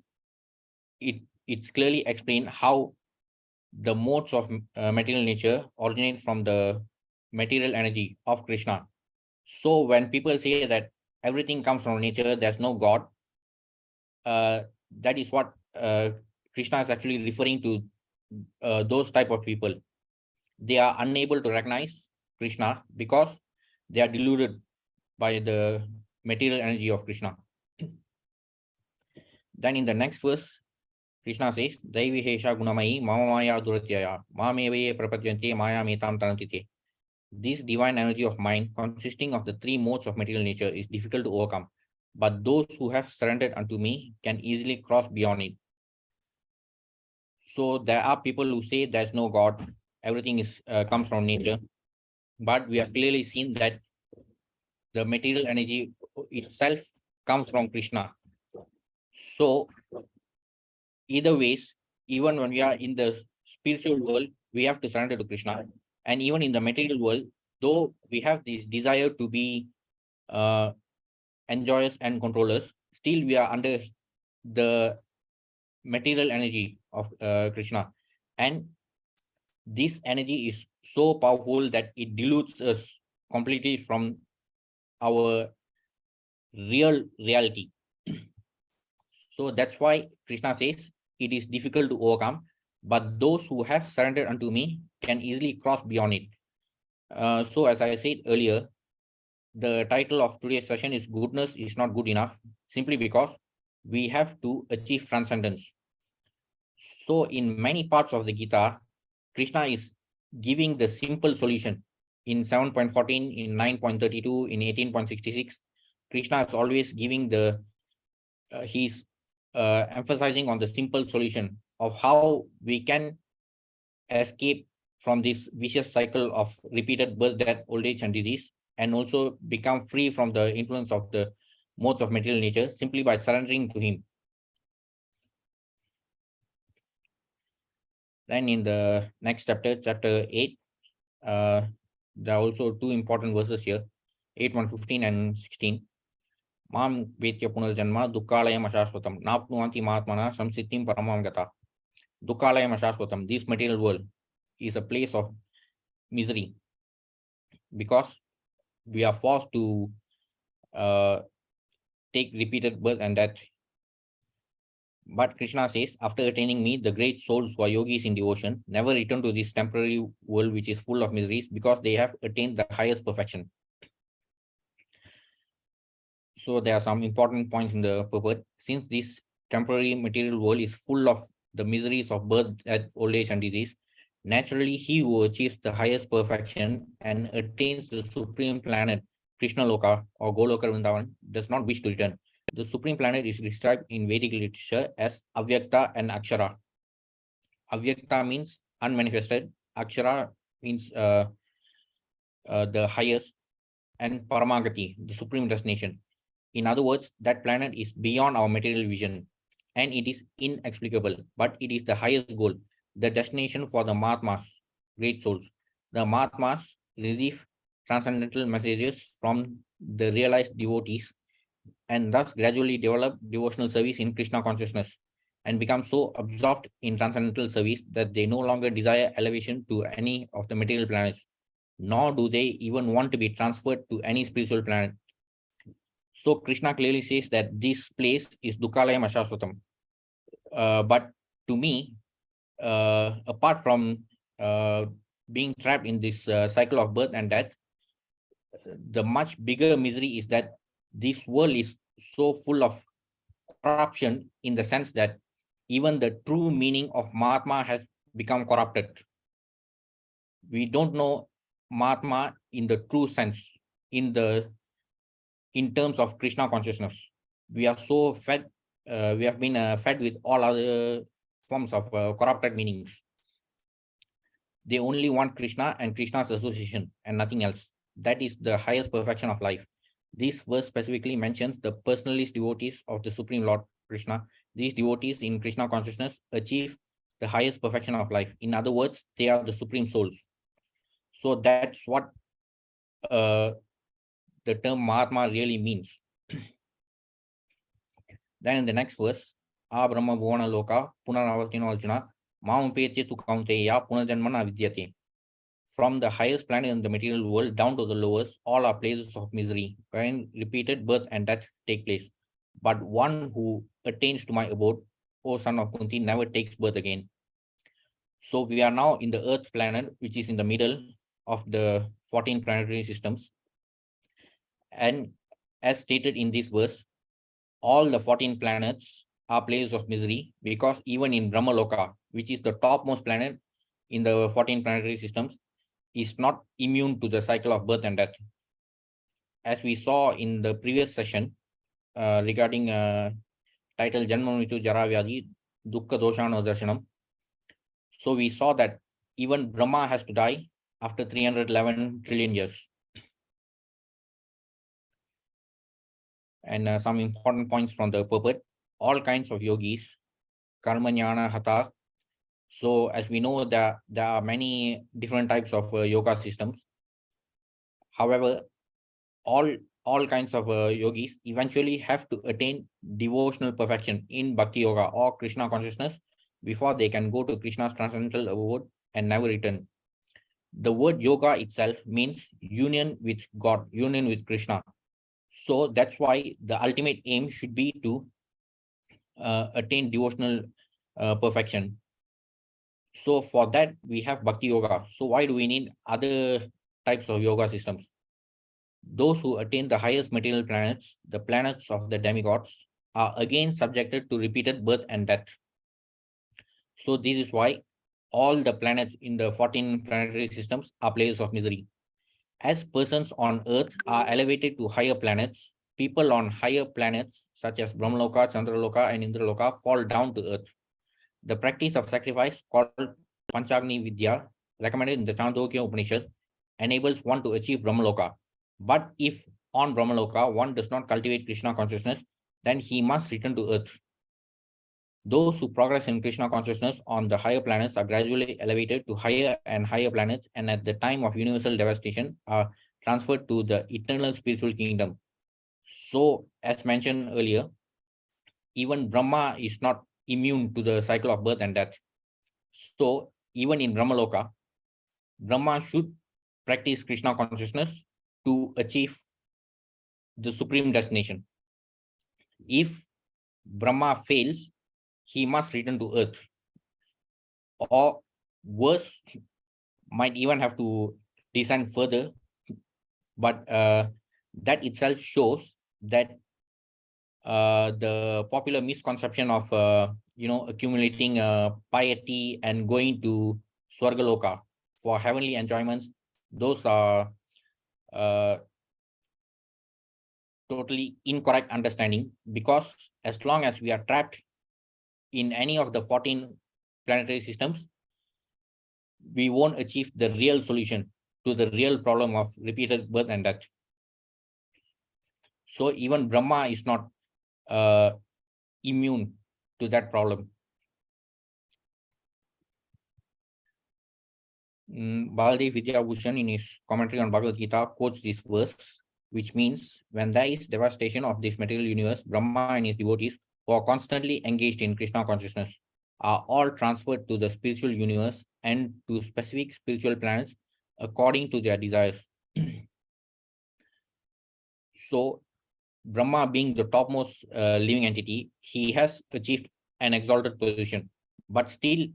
it's clearly explained how the modes of material nature originate from the material energy of Krishna. So when people say that everything comes from nature, there's no God, that is what Krishna is actually referring to, those type of people. They are unable to recognize Krishna because they are deluded by the material energy of Krishna. Then in the next verse, Krishna says, Daivishesha gunamai mama maya duratyaya mamevaye prapadyante maya metam tanantite. This divine energy of mind, consisting of the three modes of material nature, is difficult to overcome. But those who have surrendered unto me can easily cross beyond it. So there are people who say there's no God, everything is comes from nature. But we have clearly seen that the material energy itself comes from Krishna. So either ways, even when we are in the spiritual world, we have to surrender to Krishna. And even in the material world, though we have this desire to be enjoyers and controllers, still we are under the material energy of Krishna. And this energy is so powerful that it dilutes us completely from our real reality. So that's why Krishna says it is difficult to overcome, but those who have surrendered unto me can easily cross beyond it. So as I said earlier, the title of today's session is Goodness is Not Good Enough, simply because we have to achieve transcendence. So in many parts of the Gita, Krishna is giving the simple solution. In 7.14, in 9.32, in 18.66, Krishna is always giving the, he's emphasizing on the simple solution of how we can escape from this vicious cycle of repeated birth, death, old age, and disease, and also become free from the influence of the modes of material nature simply by surrendering to him. Then in the next chapter, chapter 8, there are also two important verses here, 8:115 and 16. Mam vetya punarjanma dukkalayam ashashvatam napnuvanti mahatmana samsittim paramam gata. Dukkalayam ashashvatam, this material world is a place of misery because we are forced to take repeated birth and death. But Krishna says, after attaining me, the great souls who are yogis in devotion never return to this temporary world which is full of miseries because they have attained the highest perfection. So there are some important points in the purport. Since this temporary material world is full of the miseries of birth, death, old age, and disease, naturally he who achieves the highest perfection and attains the supreme planet, Krishna Loka or Goloka Vrindavan, does not wish to return. The supreme planet is described in Vedic literature as Avyakta and Akshara. Avyakta means unmanifested. Akshara means the highest, and Paramagati, the supreme destination. In other words, that planet is beyond our material vision and it is inexplicable, but it is the highest goal, the destination for the Mahatmas, great souls. The Mahatmas receive transcendental messages from the realized devotees and thus gradually develop devotional service in Krishna consciousness and become so absorbed in transcendental service that they no longer desire elevation to any of the material planets, nor do they even want to be transferred to any spiritual planet. So Krishna clearly says that this place is Dukkalayam Ashashvatam. But to me, apart from being trapped in this cycle of birth and death, the much bigger misery is that this world is so full of corruption in the sense that even the true meaning of Mahatma has become corrupted. We don't know Mahatma in the true sense, in terms of Krishna consciousness. We are so fed, we have been fed with all other forms of corrupted meanings. They only want Krishna and Krishna's association and nothing else. That is the highest perfection of life. This verse specifically mentions the personalist devotees of the Supreme Lord Krishna. These devotees in Krishna consciousness achieve the highest perfection of life. In other words, they are the supreme souls. So that's what the term Mahatma really means. Then in the next verse, A Brahma Bhuvana Loka Punaravartino Arjuna Mampete tu Kaunteya Punajanmana Vidyate. From the highest planet in the material world down to the lowest, all are places of misery, wherein repeated birth and death take place. But one who attains to my abode, O son of Kunti, never takes birth again. So we are now in the Earth planet, which is in the middle of the 14 planetary systems. And as stated in this verse, all the 14 planets are places of misery because even in Brahmaloka, which is the topmost planet in the 14 planetary systems, is not immune to the cycle of birth and death. As we saw in the previous session regarding title Janmamritu Jaravyadi Dukkha Doshana Darshanam. So we saw that even Brahma has to die after 311 trillion years. And some important points from the purport: all kinds of yogis, karma jnana hatha. So as we know that there are many different types of yoga systems. However, all kinds of yogis eventually have to attain devotional perfection in Bhakti Yoga or Krishna consciousness before they can go to Krishna's transcendental abode and never return. The word yoga itself means union with God, union with Krishna. So that's why the ultimate aim should be to attain devotional perfection. So for that, we have Bhakti Yoga. So why do we need other types of yoga systems? Those who attain the highest material planets, the planets of the demigods, are again subjected to repeated birth and death. So this is why all the planets in the 14 planetary systems are places of misery. As persons on Earth are elevated to higher planets, people on higher planets such as Brahmaloka, Chandraloka, and Indraloka fall down to Earth. The practice of sacrifice called Panchagni Vidya, recommended in the Chandogya Upanishad, enables one to achieve Brahmaloka. But if on Brahmaloka one does not cultivate Krishna consciousness, then he must return to Earth. Those who progress in Krishna consciousness on the higher planets are gradually elevated to higher and higher planets, and at the time of universal devastation are transferred to the eternal spiritual kingdom. So, as mentioned earlier, even Brahma is not immune to the cycle of birth and death. So, even in Brahmaloka, Brahma should practice Krishna consciousness to achieve the supreme destination. If Brahma fails, he must return to Earth, or worse, might even have to descend further. But that itself shows that the popular misconception of accumulating piety and going to Swargaloka for heavenly enjoyments, those are totally incorrect understanding, because as long as we are trapped in any of the 14 planetary systems, we won't achieve the real solution to the real problem of repeated birth and death. So even Brahma is not immune to that problem. Baladev Vidyabhushan in his commentary on Bhagavad Gita quotes this verse, which means when there is devastation of this material universe, Brahma and his devotees who are constantly engaged in Krishna consciousness are all transferred to the spiritual universe and to specific spiritual planets according to their desires. So Brahma being the topmost living entity, he has achieved an exalted position, but still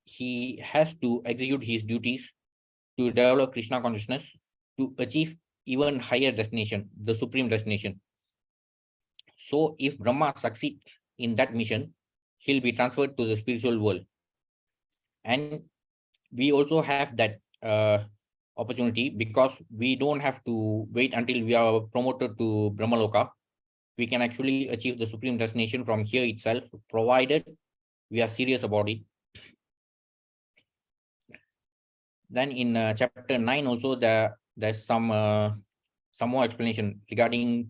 he has to execute his duties to develop Krishna consciousness to achieve even higher destination, the supreme destination. So if Brahma succeeds in that mission, he'll be transferred to the spiritual world. And we also have that opportunity, because we don't have to wait until we are promoted to Brahmaloka. We can actually achieve the supreme destination from here itself, provided we are serious about it. Then in chapter 9 also there's some more explanation regarding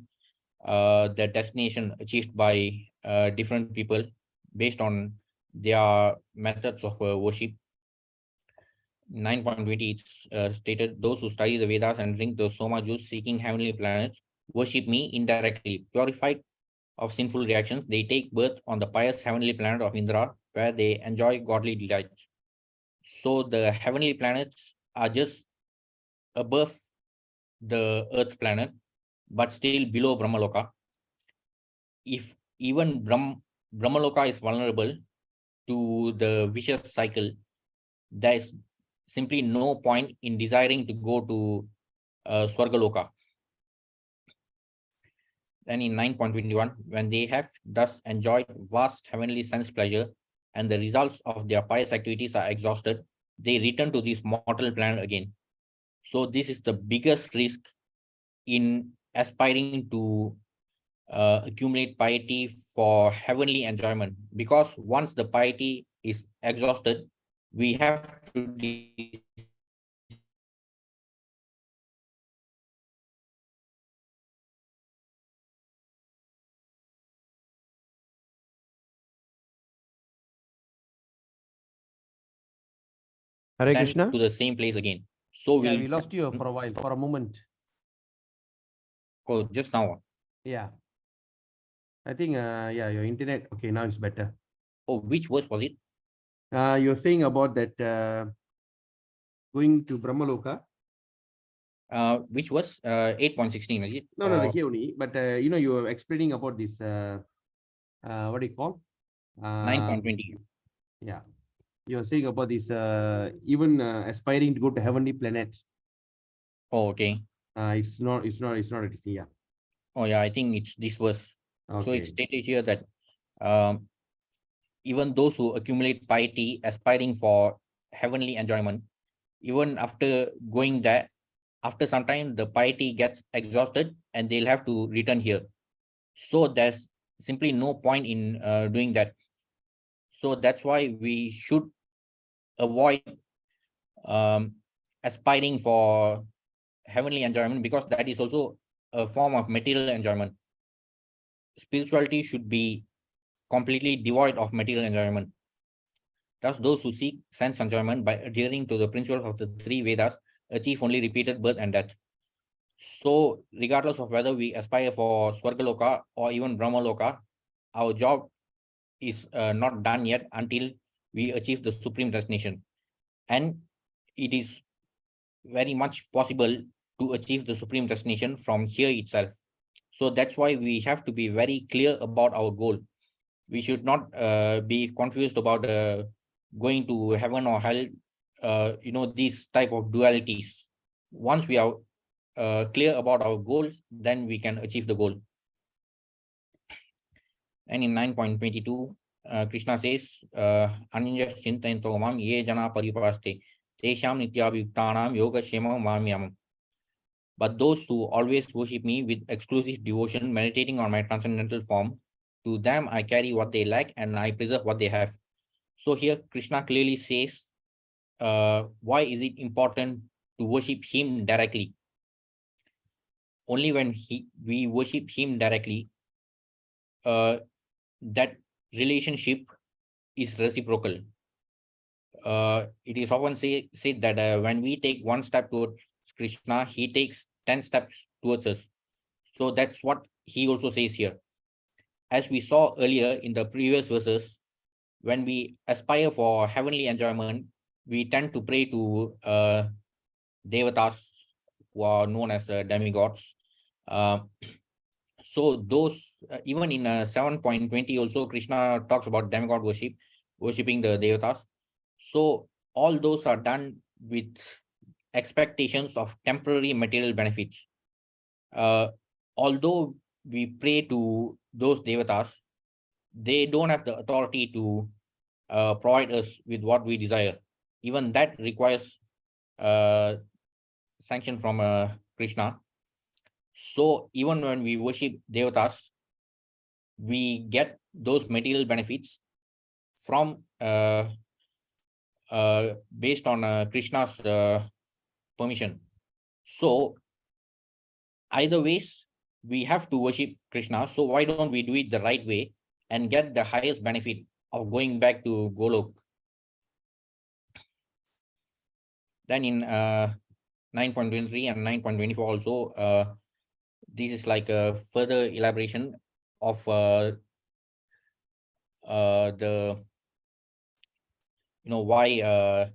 the destination achieved by different people based on their methods of worship. 9.20 it's stated, those who study the Vedas and drink the Soma juice seeking heavenly planets worship me indirectly. Purified of sinful reactions, they take birth on the pious heavenly planet of Indra, where they enjoy godly delights. So the heavenly planets are just above the Earth planet, but still below Brahmaloka. If even Brahmaloka is vulnerable to the vicious cycle, there is simply no point in desiring to go to Swargaloka. Then in 9.21, when they have thus enjoyed vast heavenly sense pleasure and the results of their pious activities are exhausted, they return to this mortal planet again. So this is the biggest risk in aspiring to accumulate piety for heavenly enjoyment, because once the piety is exhausted, we have to Hare send Krishna. to the same place again. So Yeah, we'll we lost you for a while, for a moment. oh, just now. Yeah. I think, yeah, your internet. Okay, now it's better. Oh, which verse was it? You're saying about that going to Brahmaloka. Which was 8.16, is it? No, here only. But you were explaining about this. What do you call? 9.20. Yeah, you're saying about this. Even aspiring to go to heavenly planets. Oh, okay. It's not a this thing. Yeah. Oh, yeah, I think it's this verse. So it's Okay. stated here that even those who accumulate piety aspiring for heavenly enjoyment, even after going there, after some time, the piety gets exhausted and they'll have to return here. So there's simply no point in doing that. So that's why we should avoid aspiring for heavenly enjoyment, because that is also a form of material enjoyment. Spirituality should be completely devoid of material enjoyment. Thus, those who seek sense enjoyment by adhering to the principles of the three Vedas achieve only repeated birth and death. So, regardless of whether we aspire for Swargaloka or even Brahmaloka, our job is not done yet until we achieve the supreme destination. And it is very much possible to achieve the supreme destination from here itself. So that's why we have to be very clear about our goal. We should not be confused about going to heaven or hell, these type of dualities. Once we are clear about our goals, then we can achieve the goal. And in 9.22, Krishna says, Anjas chintayanto mam ye jana paripaste, tesham nityabhyuktanam yoga shema mamyam. But those who always worship me with exclusive devotion, meditating on my transcendental form, to them I carry what they lack and I preserve what they have. So here Krishna clearly says, why is it important to worship him directly? Only when we worship him directly, that relationship is reciprocal. It is often said that when we take one step towards Krishna, he takes 10 steps towards us. So that's what he also says here. As we saw earlier in the previous verses, when we aspire for heavenly enjoyment, we tend to pray to devatas, who are known as demigods. So those, even in 7.20 also, Krishna talks about demigod worshipping the devatas. So all those are done with expectations of temporary material benefits. Although we pray to those devatas, they don't have the authority to provide us with what we desire. Even that requires sanction from Krishna. So even when we worship devatas, we get those material benefits from based on Krishna's permission. So either ways, we have to worship Krishna. So why don't we do it the right way and get the highest benefit of going back to Golok? Then in 9.23 and 9.24 also, this is like a further elaboration of the why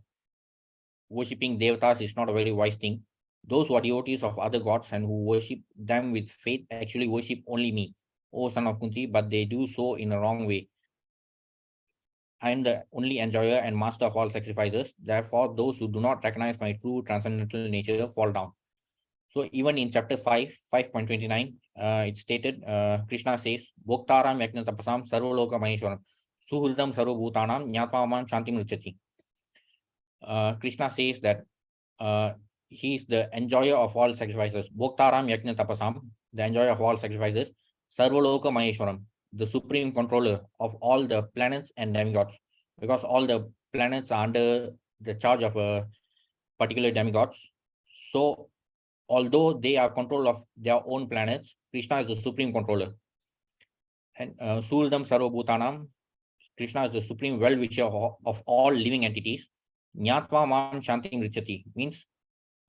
worshipping devatas is not a very wise thing. Those who are devotees of other gods and who worship them with faith actually worship only me, O son of Kunti, but they do so in a wrong way. I am the only enjoyer and master of all sacrifices. Therefore, those who do not recognize my true transcendental nature fall down. So even in chapter 5, 5.29, it's stated, Krishna says, Bhoktaram Yajna Tapasam Sarvaloka Maheshwaram Suhridam Sarvabhutanam Nyatmamam Shantim Richati. Krishna says that he is the enjoyer of all sacrifices. Bhoktaram Yajna Tapasam, the enjoyer of all sacrifices. Sarvaloka Maheshwaram, the supreme controller of all the planets and demigods, because all the planets are under the charge of a particular demigods. So, although they are control of their own planets, Krishna is the supreme controller. And Suldam Sarvabhutanam, Krishna is the supreme well-wisher of all living entities. Nyatva Man Shantim Richati means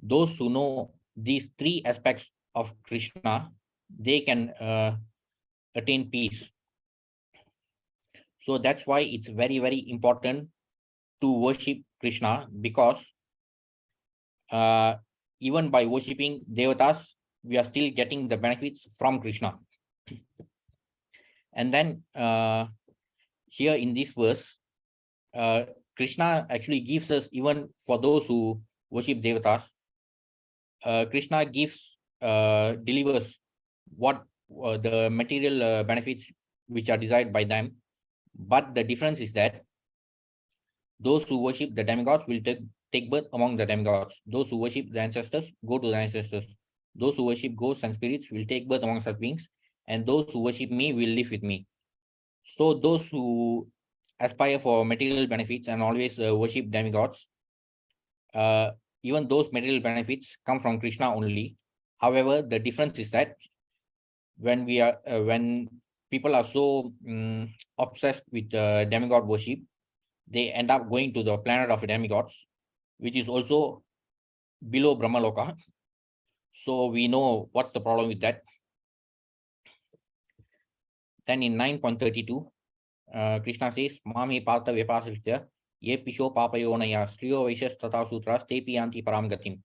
those who know these three aspects of Krishna, they can attain peace. So that's why it's very, very important to worship Krishna, because even by worshipping Devatas, we are still getting the benefits from Krishna. And then here in this verse, Krishna actually gives us, even for those who worship Devatas, Krishna gives, delivers what the material benefits which are desired by them. But the difference is that those who worship the demigods will take birth among the demigods. Those who worship the ancestors go to the ancestors. Those who worship ghosts and spirits will take birth among such beings. And those who worship me will live with me. So those who aspire for material benefits and always worship demigods, even those material benefits come from Krishna only. However, the difference is that when we are when people are so obsessed with demigod worship, they end up going to the planet of demigods, which is also below Brahmaloka. So we know what's the problem with that. Then in 9.32, Krishna says, Mami Partha Vipasritya, Ye Pisho Papayonaya, Sriyo Vaishas Tata Sutras, Tepi Anti Paramgatim.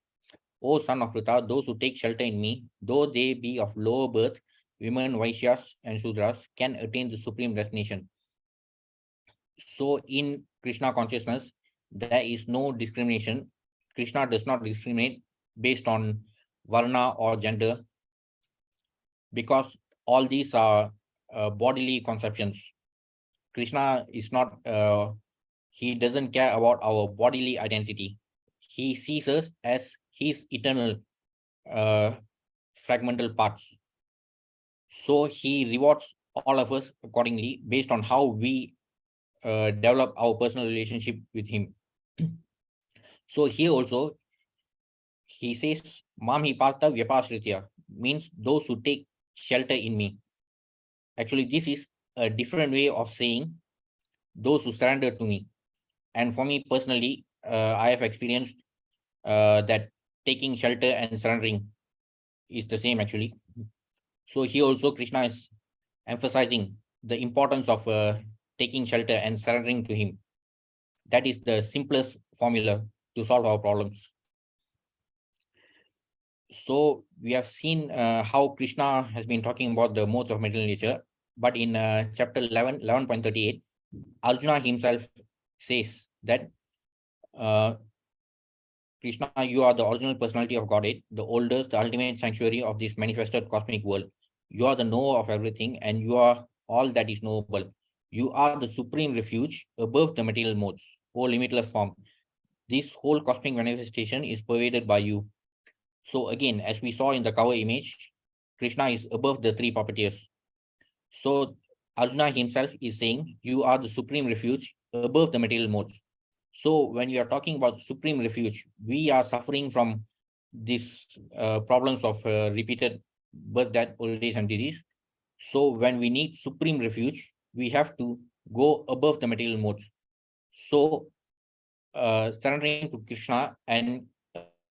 O son of Pritha, those who take shelter in me, though they be of low birth, women, Vaishyas, and Sudras, can attain the supreme destination. So in Krishna consciousness, there is no discrimination. Krishna does not discriminate based on Varna or gender, because all these are bodily conceptions. Krishna is not, he doesn't care about our bodily identity. He sees us as his eternal fragmental parts. So he rewards all of us accordingly based on how we develop our personal relationship with him. So here also, he says, Mami Partha Vyapasritya, means those who take shelter in me. Actually, this is a different way of saying those who surrender to me. And for me personally, I have experienced that taking shelter and surrendering is the same actually. So here also Krishna is emphasizing the importance of taking shelter and surrendering to him. That is the simplest formula to solve our problems. So we have seen how Krishna has been talking about the modes of material nature, but in chapter 11.38, Arjuna himself says that Krishna, you are the original personality of Godhead, the oldest, the ultimate sanctuary of this manifested cosmic world. You are the knower of everything, and you are all that is knowable. You are the supreme refuge above the material modes, O limitless form. This whole cosmic manifestation is pervaded by you. So again, as we saw in the cover image, Krishna is above the three puppeteers. So Arjuna himself is saying, you are the supreme refuge above the material modes. So when you are talking about supreme refuge, we are suffering from these problems of repeated birth, death, old age, and disease. So when we need supreme refuge, we have to go above the material modes. So surrendering to Krishna and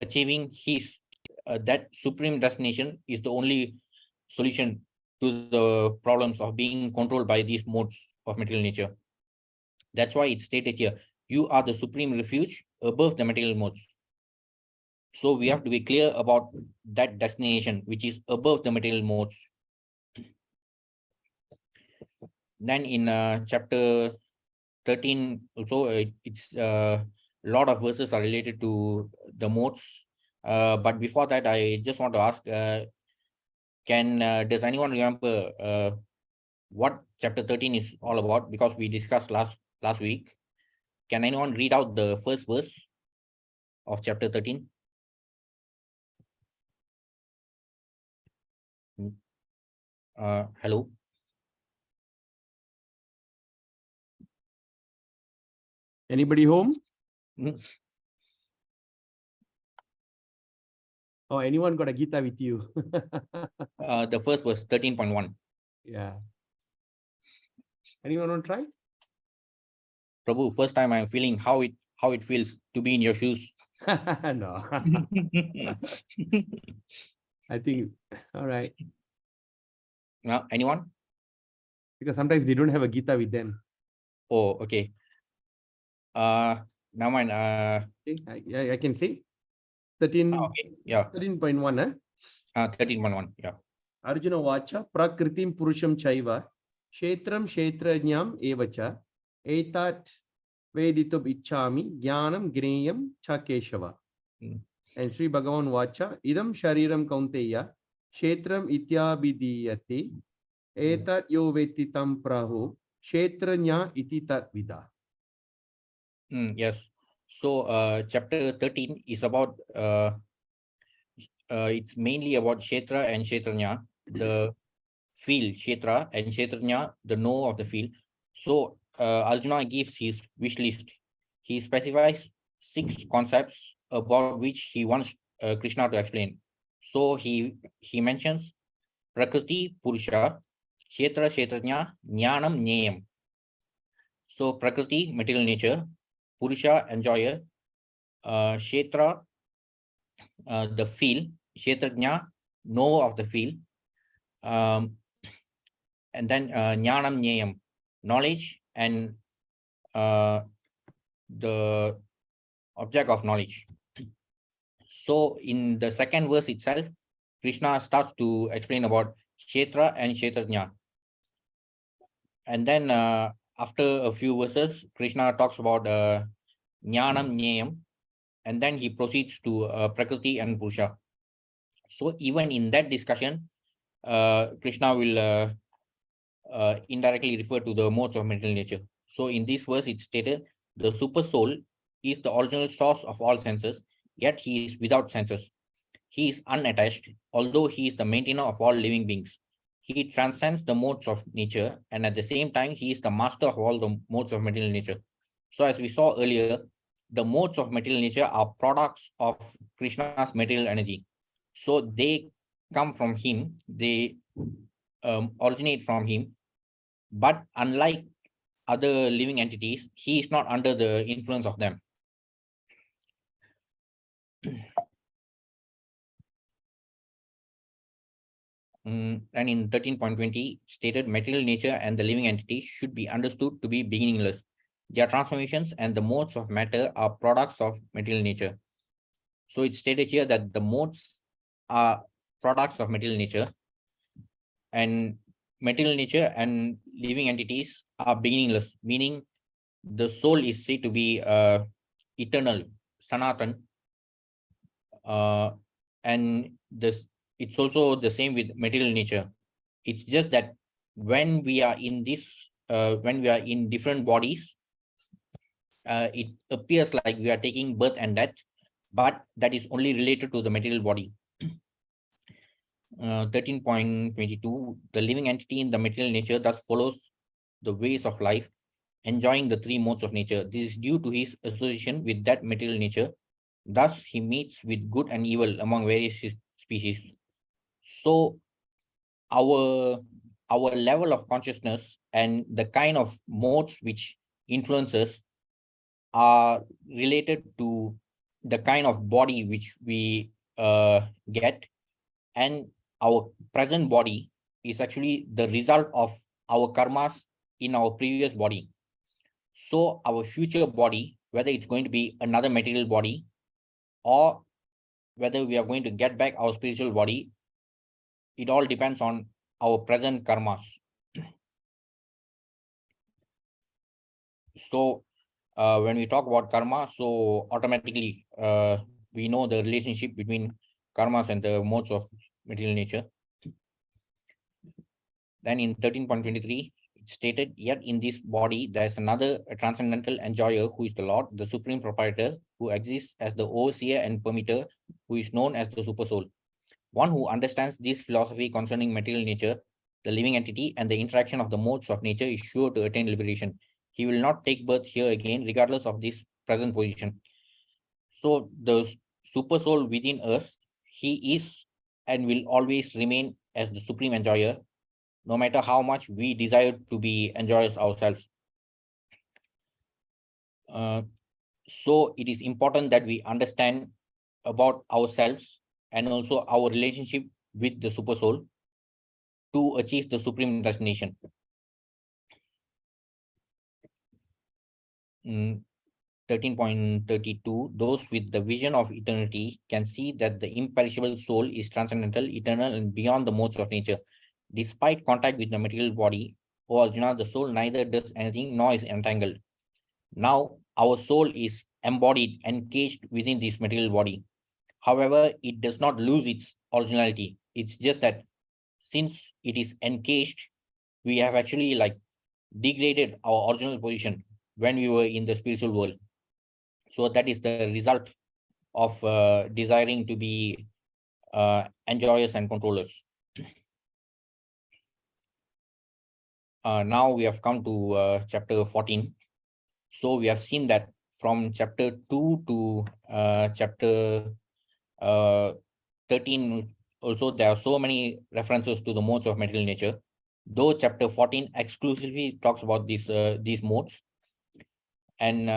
achieving his that supreme destination is the only solution to the problems of being controlled by these modes of material nature. That's why it's stated here, you are the supreme refuge above the material modes. So we have to be clear about that destination, which is above the material modes. Then in chapter 13, also it's a lot of verses are related to the modes. But before that, I just want to ask, does anyone remember what chapter 13 is all about? Because we discussed last week. Can anyone read out the first verse of chapter 13? Hello. Anybody home? Mm, Or anyone got a Gita with you? The first was 13.1. Yeah. Anyone want to try? Prabhu, first time I'm feeling how it feels to be in your shoes. No. I think, all right. Anyone? Because sometimes they don't have a Gita with them. Oh, okay. Now mind. Okay, I can say 13, Okay. Yeah. 13.1. 13.1. Yeah. Arjuna Vacha, Prakritim Purusham Chaiva, Kshetram Kshetrajnam Evacha, Etat Veditub Ichami, Jnanam Gneyam Chakeshava. Mm. And Sri Bhagavan Vacha, Idam Shariram Kaunteya, Kshetram Ityabhidiyate, Etat Yo Vetitam Praho, Kshetranya Iti Tat Vida. Yes. So chapter 13 is about it's mainly about Kshetra and Kshetranya, the field Kshetra, and Kshetranya, the know of the field. So Arjuna gives his wish list. He specifies 6 concepts about which he wants Krishna to explain. So he mentions Prakriti, Purusha, Kshetra, Kshetranya, Jnanam, Nyayam. So Prakriti, material nature, Purusha, enjoyer, Kshetra, the field, Kshetrajna, know of the field, and then Jnanam Nyayam, knowledge and the object of knowledge. So in the second verse itself, Krishna starts to explain about Kshetra and Kshetrajna. And then after a few verses, Krishna talks about Jnanam Nyayam, and then he proceeds to Prakriti and Purusha. So even in that discussion, Krishna will indirectly refer to the modes of material nature. So in this verse, it's stated, the super soul is the original source of all senses, yet he is without senses. He is unattached, although he is the maintainer of all living beings. He transcends the modes of nature, and at the same time, he is the master of all the modes of material nature. So as we saw earlier, the modes of material nature are products of Krishna's material energy. So they come from him, they originate from him, but unlike other living entities, he is not under the influence of them. And in 13.20 stated, material nature and the living entity should be understood to be beginningless. Their transformations and the modes of matter are products of material nature. So it's stated here that the modes are products of material nature, and material nature and living entities are beginningless, meaning the soul is said to be eternal, sanatan, and this it's also the same with material nature. It's just that when we are in this when we are in different bodies, it appears like we are taking birth and death, but that is only related to the material body. 13.22, the living entity in the material nature thus follows the ways of life, enjoying the 3 modes of nature. This is due to his association with that material nature. Thus, he meets with good and evil among various species. So, our level of consciousness and the kind of modes which influences are related to the kind of body which we get, and our present body is actually the result of our karmas in our previous body. So our future body, whether it's going to be another material body or whether we are going to get back our spiritual body, it all depends on our present karmas. So when we talk about karma, so automatically we know the relationship between karmas and the modes of material nature. Then in 13.23, it stated, yet in this body, there is another transcendental enjoyer who is the Lord, the supreme proprietor, who exists as the overseer and permitter, who is known as the super soul. One who understands this philosophy concerning material nature the living entity, and the interaction of the modes of nature is sure to attain liberation. He will not take birth here again, regardless of this present position. So the super soul within us, he is and will always remain as the supreme enjoyer, no matter how much we desire to be enjoyers ourselves. So it is important that we understand about ourselves and also our relationship with the super soul to achieve the supreme destination. 13.32, those with the vision of eternity can see that the imperishable soul is transcendental, eternal, and beyond the modes of nature. Despite contact with the material body, O Arjuna, the soul neither does anything nor is entangled. Now, our soul is embodied and caged within this material body. However, it does not lose its originality. It's just that since it is encaged, we have actually like degraded our original position when we were in the spiritual world. So that is the result of desiring to be enjoyers and controllers. Now we have come to chapter 14. So we have seen that from chapter 2 to chapter 13, also there are so many references to the modes of material nature, though chapter 14 exclusively talks about these modes. And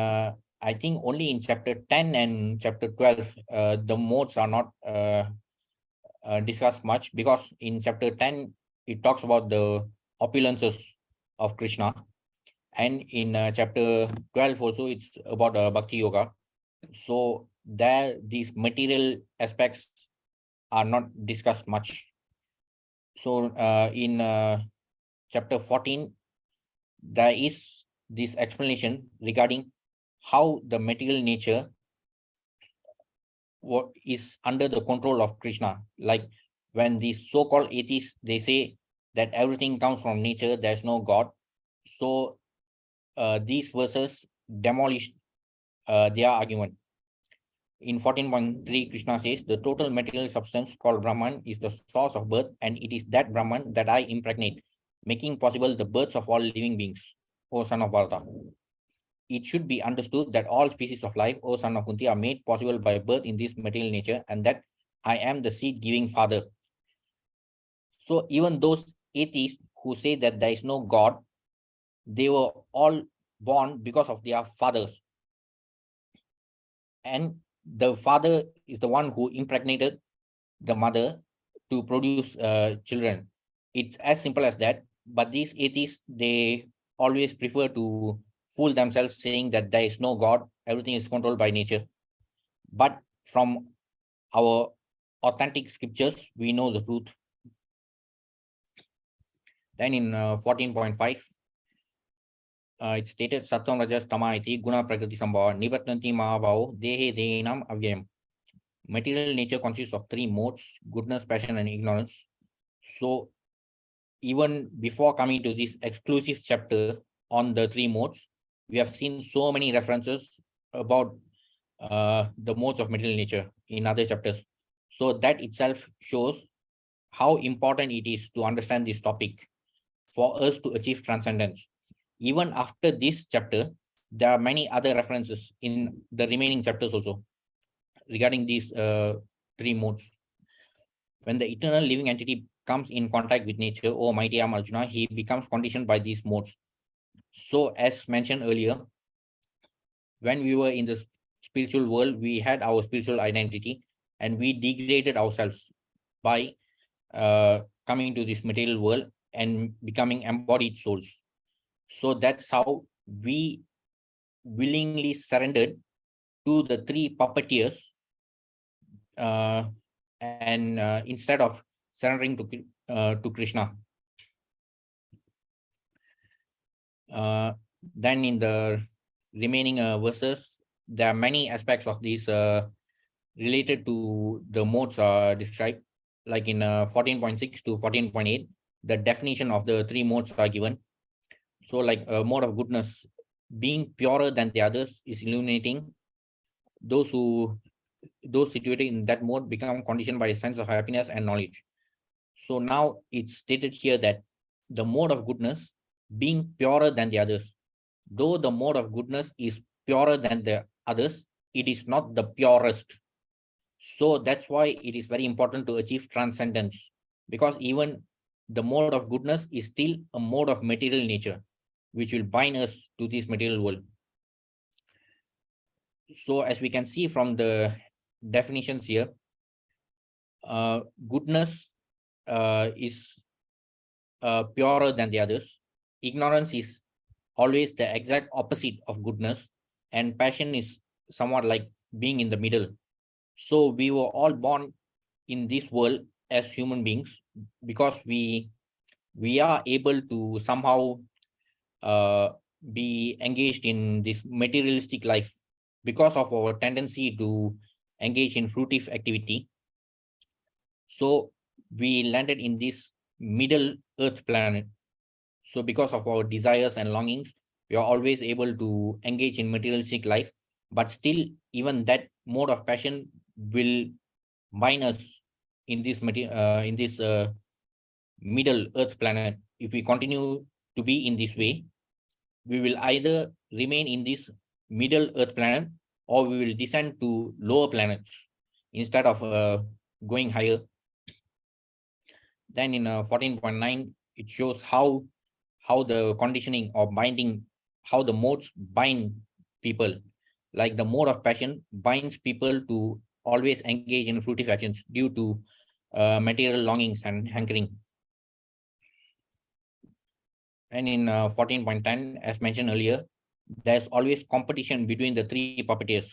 I think only in chapter 10 and chapter 12, the modes are not discussed much, because in chapter 10, it talks about the opulences of Krishna. And in chapter 12 also, it's about Bhakti Yoga. So there, these material aspects are not discussed much. So in chapter 14, there is this explanation regarding how the material nature what is under the control of Krishna. Like when these so-called atheists, they say that everything comes from nature, there's no God. So these verses demolished their argument. In 14.3, Krishna says, the total material substance called Brahman is the source of birth, and it is that Brahman that I impregnate, making possible the births of all living beings, O son of Bharata. It should be understood that all species of life, O son of Kunti, are made possible by birth in this material nature, and that I am the seed-giving father. So even those atheists who say that there is no God, they were all born because of their fathers. And the father is the one who impregnated the mother to produce children. It's as simple as that. But these atheists, they always prefer to fool themselves, saying that there is no God, everything is controlled by nature. But from our authentic scriptures, we know the truth. Then in 14.5, it's stated Sattvam Rajas Tama iti guna prakriti sambhava nivatnanti mahabhavo dehe dehinam avyayam. Material nature consists of three modes: goodness, passion, and ignorance. So even before coming to this exclusive chapter on the three modes, we have seen so many references about the modes of material nature in other chapters. So that itself shows how important it is to understand this topic for us to achieve transcendence. Even after this chapter, there are many other references in the remaining chapters also regarding these three modes. When the eternal living entity comes in contact with nature, O mighty Arjuna, he becomes conditioned by these modes. So as mentioned earlier, when we were in the spiritual world, we had our spiritual identity and we degraded ourselves by coming to this material world and becoming embodied souls. So that's how we willingly surrendered to the three puppeteers, and instead of surrendering to Krishna. Then in the remaining verses, there are many aspects of these related to the modes described. Like in 14.6 to 14.8, the definition of the three modes are given. So like a mode of goodness, being purer than the others, is illuminating. Those situated in that mode become conditioned by a sense of happiness and knowledge. So now it's stated here that the mode of goodness being purer than the others. Though the mode of goodness is purer than the others, it is not the purest. So that's why it is very important to achieve transcendence, because even the mode of goodness is still a mode of material nature, which will bind us to this material world. So as we can see from the definitions here, goodness is purer than the others. Ignorance is always the exact opposite of goodness, and passion is somewhat like being in the middle. So we were all born in this world as human beings because we are able to somehow be engaged in this materialistic life because of our tendency to engage in fruitive activity. So we landed in this middle earth planet. So because of our desires and longings, we are always able to engage in materialistic life, but still even that mode of passion will bind us in this middle earth planet. If we continue to be in this way, we will either remain in this middle earth planet or we will descend to lower planets instead of going higher. Then in 14.9, it shows how the conditioning or binding, how the modes bind people. Like the mode of passion binds people to always engage in fruitive actions due to material longings and hankering. And in 14.10, as mentioned earlier, there's always competition between the three puppeteers.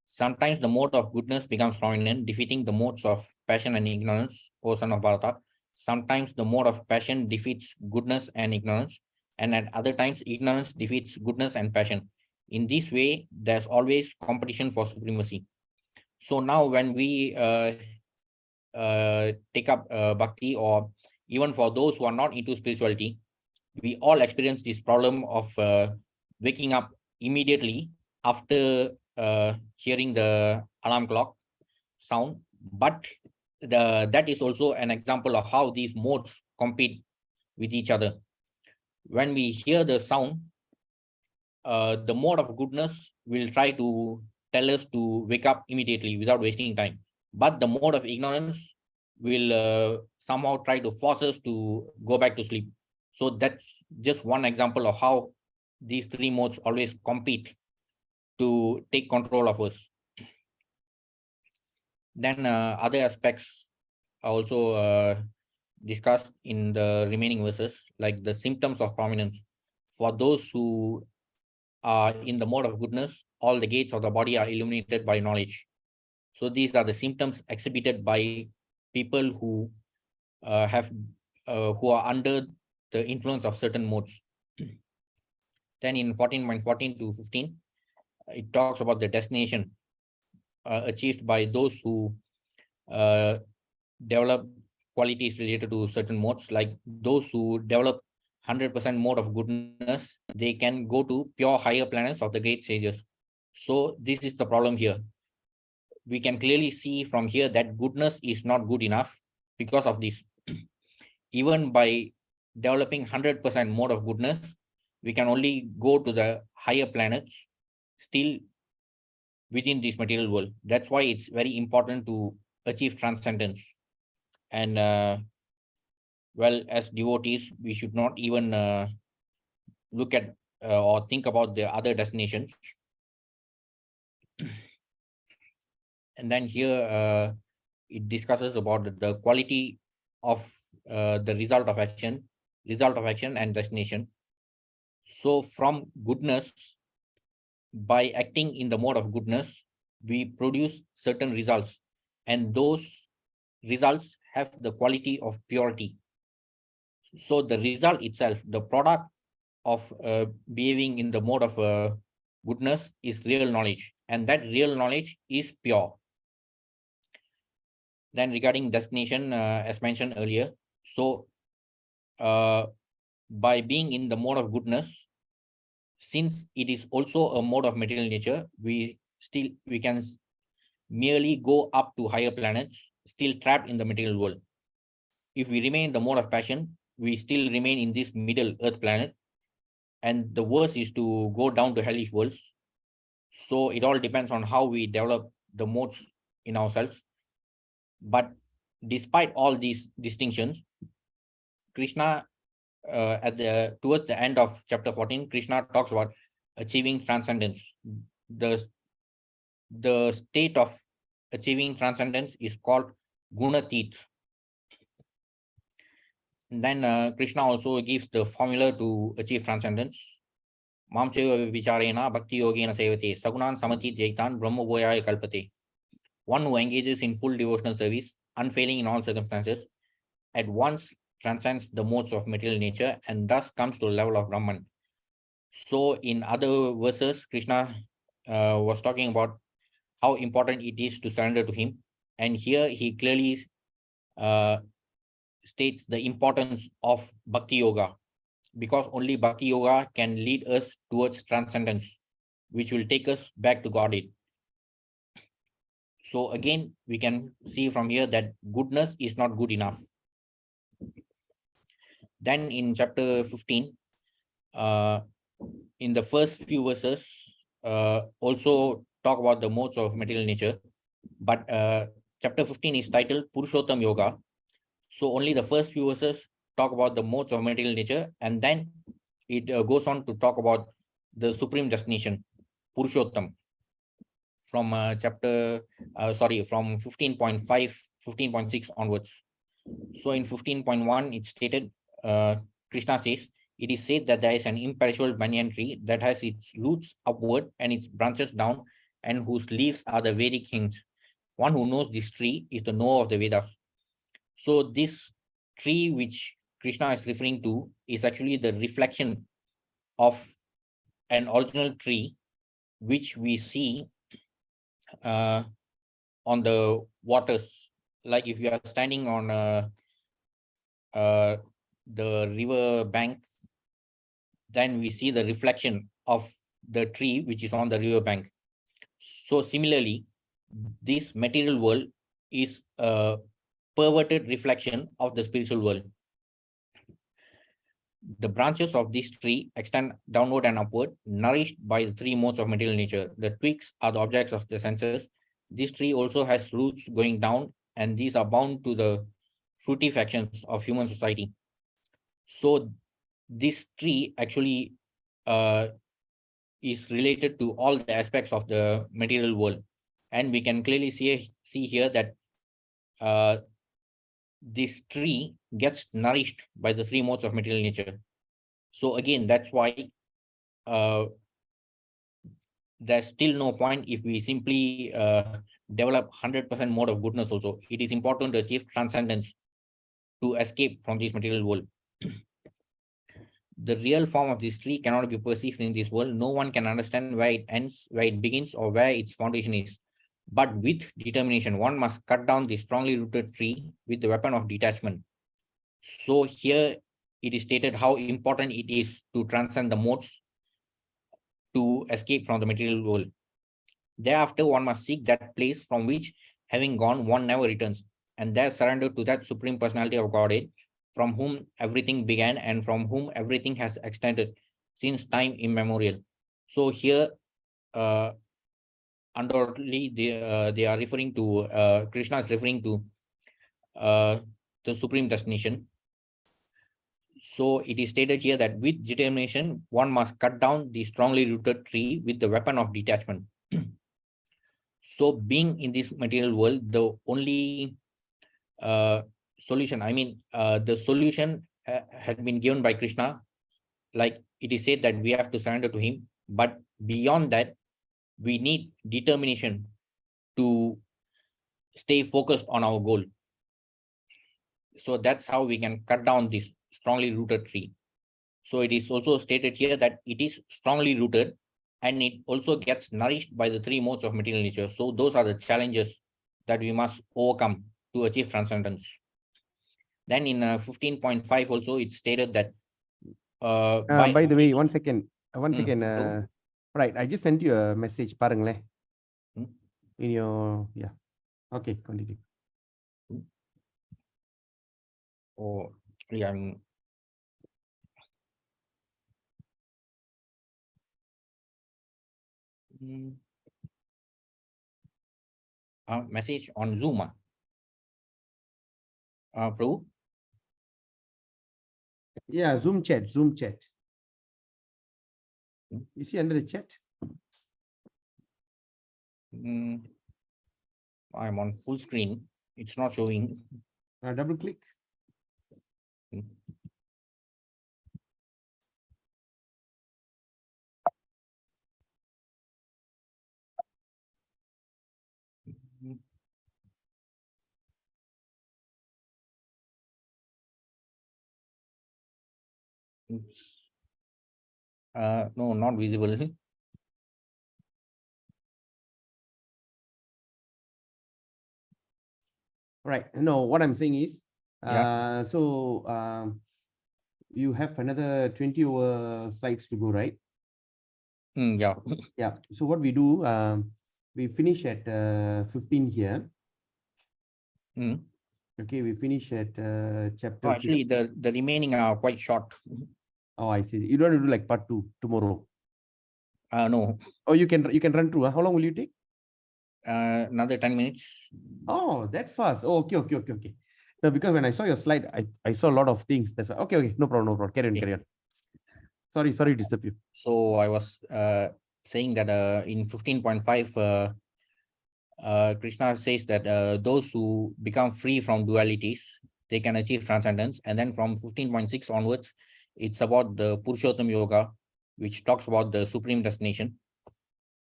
Sometimes the mode of goodness becomes prominent, defeating the modes of passion and ignorance, O son of Bharata. Sometimes the mode of passion defeats goodness and ignorance, and at other times, ignorance defeats goodness and passion. In this way, there's always competition for supremacy. So now when we take up bhakti, or even for those who are not into spirituality, we all experience this problem of waking up immediately after hearing the alarm clock sound. But that is also an example of how these modes compete with each other. When we hear the sound, the mode of goodness will try to tell us to wake up immediately without wasting time. But the mode of ignorance will somehow try to force us to go back to sleep. So that's just one example of how these three modes always compete to take control of us. Then other aspects are also discussed in the remaining verses, like the symptoms of prominence. For those who are in the mode of goodness, all the gates of the body are illuminated by knowledge. So these are the symptoms exhibited by people who who are under the influence of certain modes. Then in 14.14 to 15, it talks about the destination achieved by those who develop qualities related to certain modes. Like those who develop 100% mode of goodness, they can go to pure higher planets of the great sages. So this is the problem here. We can clearly see from here that goodness is not good enough because of this. Even by developing 100% mode of goodness, we can only go to the higher planets still within this material world. That's why it's very important to achieve transcendence. And well, as devotees, we should not even look at or think about the other destinations. And then here it discusses about the quality of the result of action and destination. So from goodness, by acting in the mode of goodness, we produce certain results, and those results have the quality of purity. So the result itself, the product of behaving in the mode of goodness is real knowledge, and that real knowledge is pure. Then regarding destination, as mentioned earlier, so by being in the mode of goodness, since it is also a mode of material nature, we can merely go up to higher planets, still trapped in the material world. If we remain in the mode of passion, we still remain in this middle Earth planet. And the worst is to go down to hellish worlds. So it all depends on how we develop the modes in ourselves. But despite all these distinctions, Krishna, towards the end of chapter 14, Krishna talks about achieving transcendence. The state of achieving transcendence is called Gunatit. Then Krishna also gives the formula to achieve transcendence. Mamseva Vicharena Bhakti Yogena Sevate Sagunan Samati Jaitan Brahma Boyaya Kalpate. One who engages in full devotional service, unfailing in all circumstances, at once transcends the modes of material nature and thus comes to the level of Brahman. So in other verses, Krishna was talking about how important it is to surrender to him. And here he clearly states the importance of Bhakti Yoga, because only Bhakti Yoga can lead us towards transcendence, which will take us back to Godhead. So again, we can see from here that goodness is not good enough. Then in chapter 15, in the first few verses, also talk about the modes of material nature. But chapter 15 is titled Purushottam Yoga. So only the first few verses talk about the modes of material nature, and then it goes on to talk about the supreme destination, Purushottam, from from 15.5, 15.6 onwards. So in 15.1, it stated, Krishna says, it is said that there is an imperishable banyan tree that has its roots upward and its branches down, and whose leaves are the Vedic hints. One who knows this tree is the knower of the Vedas. So this tree which Krishna is referring to is actually the reflection of an original tree which we see on the waters. Like if you are standing on the river bank, then we see the reflection of the tree which is on the river bank. So similarly, this material world is a perverted reflection of the spiritual world. The branches of this tree extend downward and upward, nourished by the three modes of material nature. The twigs are the objects of the senses. This tree also has roots going down, and these are bound to the fruitive actions of human society. So this tree actually is related to all the aspects of the material world. And we can clearly see here that this tree gets nourished by the three modes of material nature. So again, that's why there's still no point if we simply develop 100% mode of goodness also. It is important to achieve transcendence to escape from this material world. The real form of this tree cannot be perceived in this world. No one can understand where it ends, where it begins, or where its foundation is. But with determination, one must cut down the strongly rooted tree with the weapon of detachment. So here it is stated how important it is to transcend the modes to escape from the material world. Thereafter, one must seek that place from which, having gone, one never returns, and there surrender to that supreme personality of Godhead, from whom everything began and from whom everything has extended since time immemorial. So here, undoubtedly, they are referring to, Krishna is referring to the supreme destination. So it is stated here that with determination, one must cut down the strongly rooted tree with the weapon of detachment. So being in this material world, the only solution, the solution had been given by Krishna. Like it is said that we have to surrender to him, but beyond that, we need determination to stay focused on our goal. So that's how we can cut down this strongly rooted tree. So it is also stated here that it is strongly rooted and it also gets nourished by the three modes of material nature. So those are the challenges that we must overcome to achieve transcendence. Then in 15.5 also it's stated that by the way, one second. hello? Right, I just sent you a message, parangle. Hmm? In your, yeah. Okay, continue. Oh, actually, I'm Message on Zoom. Prabhu? Yeah, Zoom chat, Zoom chat. You see under the chat? I'm on full screen. It's not showing. Double click. Oops. No, not visible. Right. No, what I'm saying is, Yeah. you have another 20 over slides to go, right? Yeah. Yeah. So what we do, we finish at 15 here. Mm. Okay, we finish at chapter. No, actually, the remaining are quite short. Oh, I see. You don't want to do like part 2 tomorrow. No. Oh, you can run through. Huh? How long will you take? Another 10 minutes. Oh, that fast. Oh, okay. No, because when I saw your slide, I saw a lot of things. That's why. Okay. No problem. Carry on. Sorry to disturb you. So I was saying that in 15.5, Krishna says that those who become free from dualities, they can achieve transcendence. And then from 15.6 onwards, it's about the Purushottam Yoga, which talks about the supreme destination.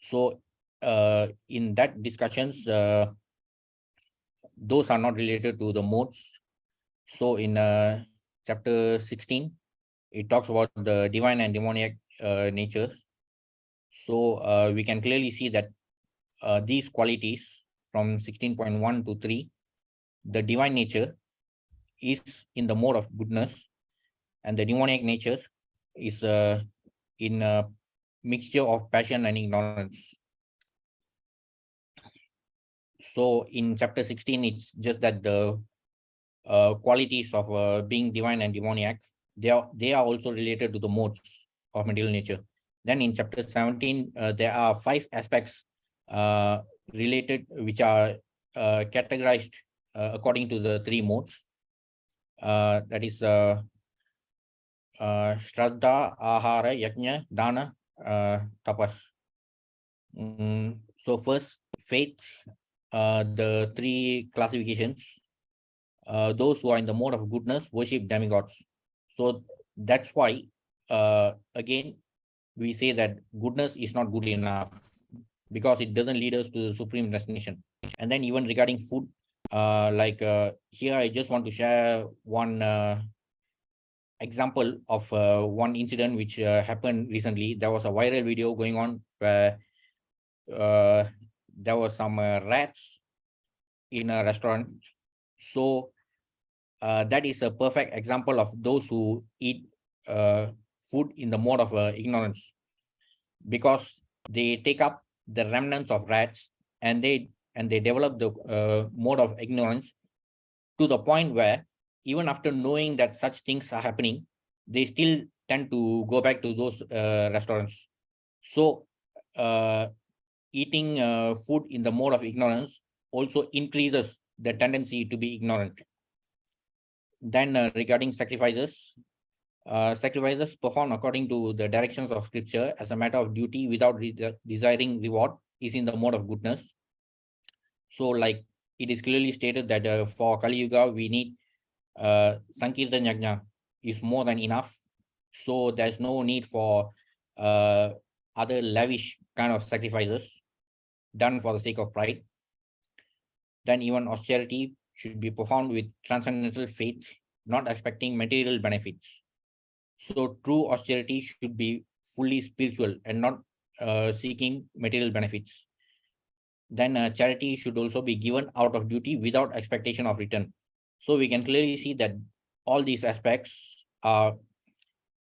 So in that discussions, those are not related to the modes. So in chapter 16, it talks about the divine and demoniac nature. So we can clearly see that these qualities from 16.1 to 3, the divine nature is in the mode of goodness, and the demoniac nature is in a mixture of passion and ignorance. So in chapter 16, it's just that the qualities of being divine and demoniac, they are also related to the modes of material nature. Then in chapter 17, there are 5 aspects related, which are categorized according to the 3 modes. That is Shraddha, Ahara, Yajna, Dana, Tapas. So first, faith, the 3 classifications. Those who are in the mode of goodness worship demigods. So that's why, again, we say that goodness is not good enough, because it doesn't lead us to the supreme destination. And then even regarding food, here I just want to share one example of one incident which happened recently. There was a viral video going on where there was some rats in a restaurant. So that is a perfect example of those who eat food in the mode of ignorance, because they take up the remnants of rats and they develop the mode of ignorance to the point where even after knowing that such things are happening, they still tend to go back to those restaurants. So eating food in the mode of ignorance also increases the tendency to be ignorant. Then regarding sacrifices, sacrifices performed according to the directions of scripture as a matter of duty without desiring reward is in the mode of goodness. So like it is clearly stated that for Kali Yuga, we need Sankirtan Yajna is more than enough. So there's no need for other lavish kind of sacrifices done for the sake of pride. Then even austerity should be performed with transcendental faith, not expecting material benefits. So true austerity should be fully spiritual and not seeking material benefits. Then charity should also be given out of duty without expectation of return. So we can clearly see that all these aspects are,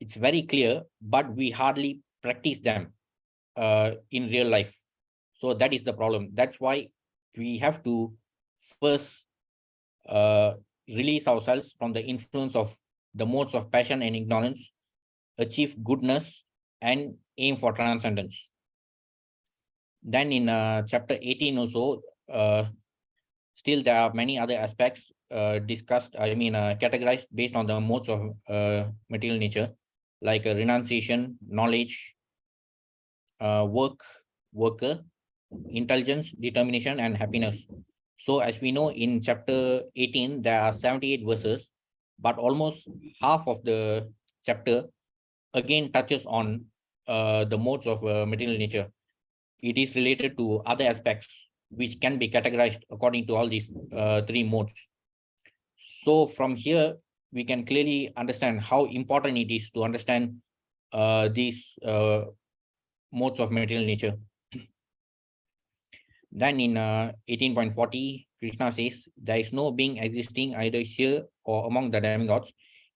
it's very clear, but we hardly practice them in real life. So that is the problem. That's why we have to first release ourselves from the influence of the modes of passion and ignorance, achieve goodness, and aim for transcendence. Then in chapter 18 also, still there are many other aspects discussed, categorized based on the modes of material nature, like renunciation, knowledge, work, worker, intelligence, determination, and happiness. So as we know, in chapter 18, there are 78 verses, but almost half of the chapter again touches on the modes of material nature. It is related to other aspects which can be categorized according to all these three modes. So from here, we can clearly understand how important it is to understand these modes of material nature. Then in 18.40, Krishna says, there is no being existing either here or among the demigods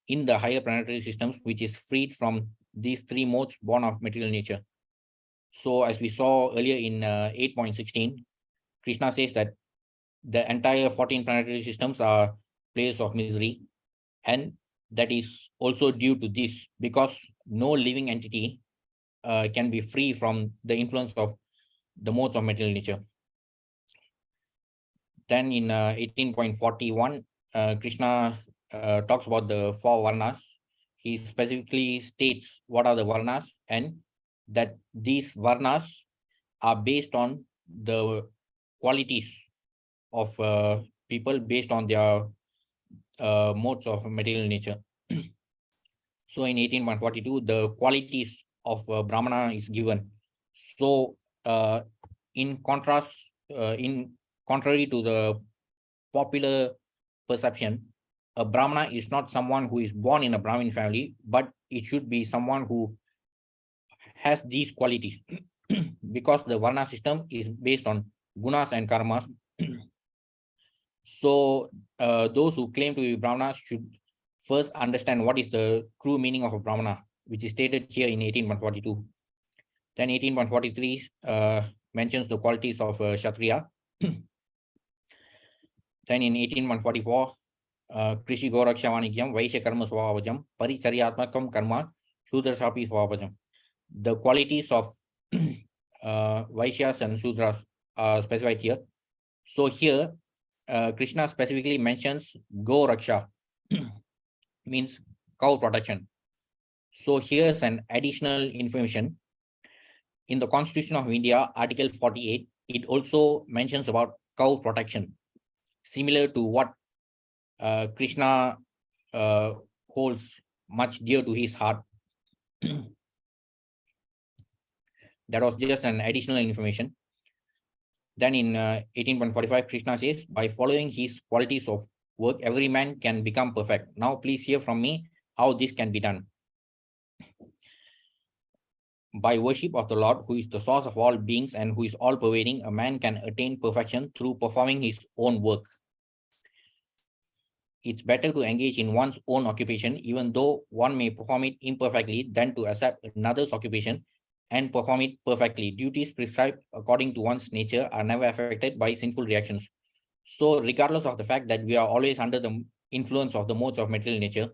in the higher planetary systems, which is freed from these three modes born of material nature. So as we saw earlier in 8.16, Krishna says that the entire 14 planetary systems are places of misery. And that is also due to this, because no living entity can be free from the influence of the modes of material nature. Then in 18.41, Krishna talks about the four varnas. He specifically states what are the varnas, and that these varnas are based on the qualities of people based on their modes of material nature. So in 18.42, the qualities of Brahmana is given. So in contrast, in contrary to the popular perception, a Brahmana is not someone who is born in a Brahmin family, but it should be someone who has these qualities because the Varna system is based on gunas and karmas. So those who claim to be Brahmanas should first understand what is the true meaning of a Brahmana, which is stated here in 18.42. Then 18.43 mentions the qualities of Kshatriya. Then in 18.144, Krishi Goraksha Vanigyam, Vaishya Karma Swavajam, Paricharyatmakam Karma, Shudra Sapi Swavajam. The qualities of Vaishyas and Shudras are specified here. So here, Krishna specifically mentions Go Raksha, means cow protection. So here's an additional information. In the Constitution of India, Article 48, it also mentions about cow protection, similar to what Krishna holds much dear to his heart. That was just an additional information. Then in 18.45, Krishna says, by following his qualities of work, every man can become perfect. Now please hear from me how this can be done. By worship of the Lord, who is the source of all beings and who is all pervading, a man can attain perfection through performing his own work. It's better to engage in one's own occupation, even though one may perform it imperfectly, than to accept another's occupation and perform it perfectly. Duties prescribed according to one's nature are never affected by sinful reactions. So regardless of the fact that we are always under the influence of the modes of material nature,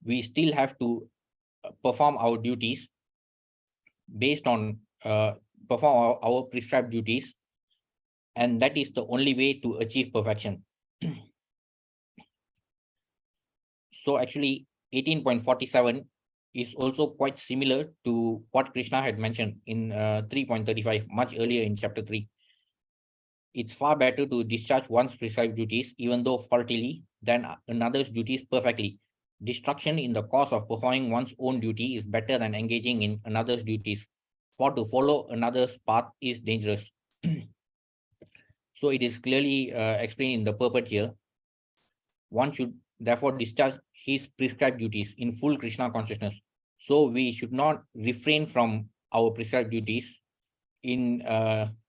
we still have to perform our duties based on perform our prescribed duties, and that is the only way to achieve perfection. So actually 18.47 is also quite similar to what Krishna had mentioned in 3.35, much earlier in chapter 3. It's far better to discharge one's prescribed duties, even though faultily, than another's duties perfectly. Destruction in the course of performing one's own duty is better than engaging in another's duties, for to follow another's path is dangerous. So it is clearly explained in the purport here. One should therefore discharge his prescribed duties in full Krishna consciousness. So we should not refrain from our prescribed duties in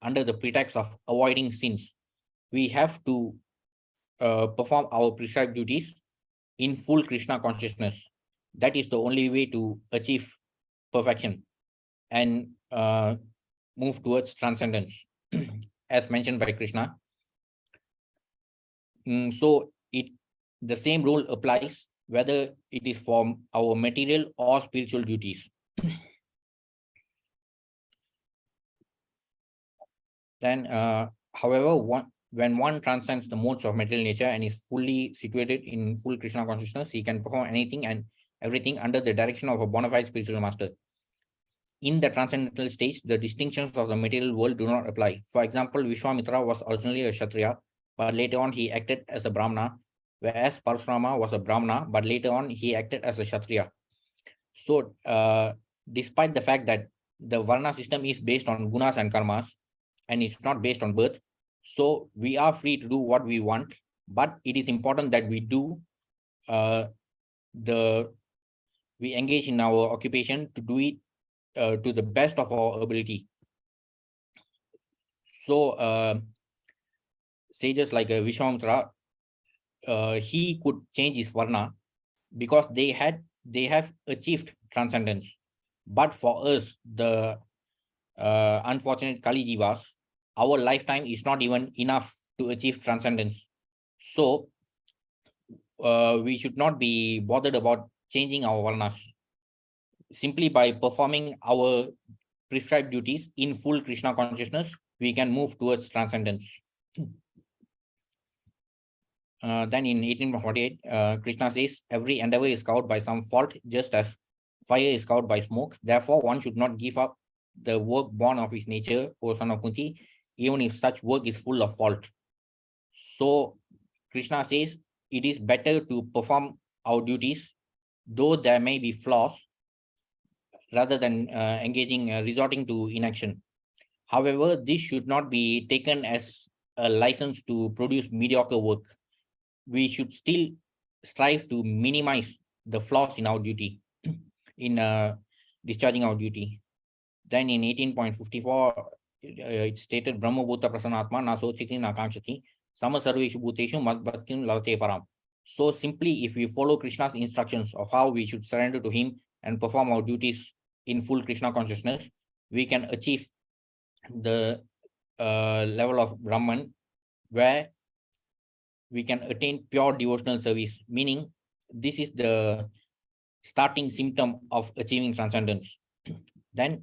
under the pretext of avoiding sins. We have to perform our prescribed duties in full Krishna consciousness. That is the only way to achieve perfection and move towards transcendence, as mentioned by Krishna. So the same rule applies whether it is for our material or spiritual duties. Then, however, when one transcends the modes of material nature and is fully situated in full Krishna consciousness, he can perform anything and everything under the direction of a bona fide spiritual master. In the transcendental stage, the distinctions of the material world do not apply. For example, Vishwamitra was originally a Kshatriya, but later on he acted as a Brahmana, whereas Parashurama was a Brahmana, but later on he acted as a Kshatriya. So, despite the fact that the Varna system is based on gunas and karmas, and it's not based on birth, so we are free to do what we want, but it is important that we do we engage in our occupation to do it to the best of our ability. So sages like Vishwamitra, he could change his varna because they have achieved transcendence. But for us, the unfortunate Kali Jivas, our lifetime is not even enough to achieve transcendence. So we should not be bothered about changing our varnas. Simply by performing our prescribed duties in full Krishna consciousness, we can move towards transcendence. Then in 1848, Krishna says, every endeavor is covered by some fault, just as fire is covered by smoke. Therefore, one should not give up the work born of his nature, O son of Kunti, even if such work is full of fault. So Krishna says, it is better to perform our duties, though there may be flaws, rather than resorting to inaction. However, this should not be taken as a license to produce mediocre work. We should still strive to minimize the flaws in our duty, in discharging our duty. Then in 18.54, it stated, Brahma Bhuta Prasanatma na sochiti na kanchati sama sarveshu bhuteshu mad bhaktim lavate param. So simply, if we follow Krishna's instructions of how we should surrender to him and perform our duties in full Krishna consciousness, we can achieve the level of Brahman, where we can attain pure devotional service, meaning this is the starting symptom of achieving transcendence. Then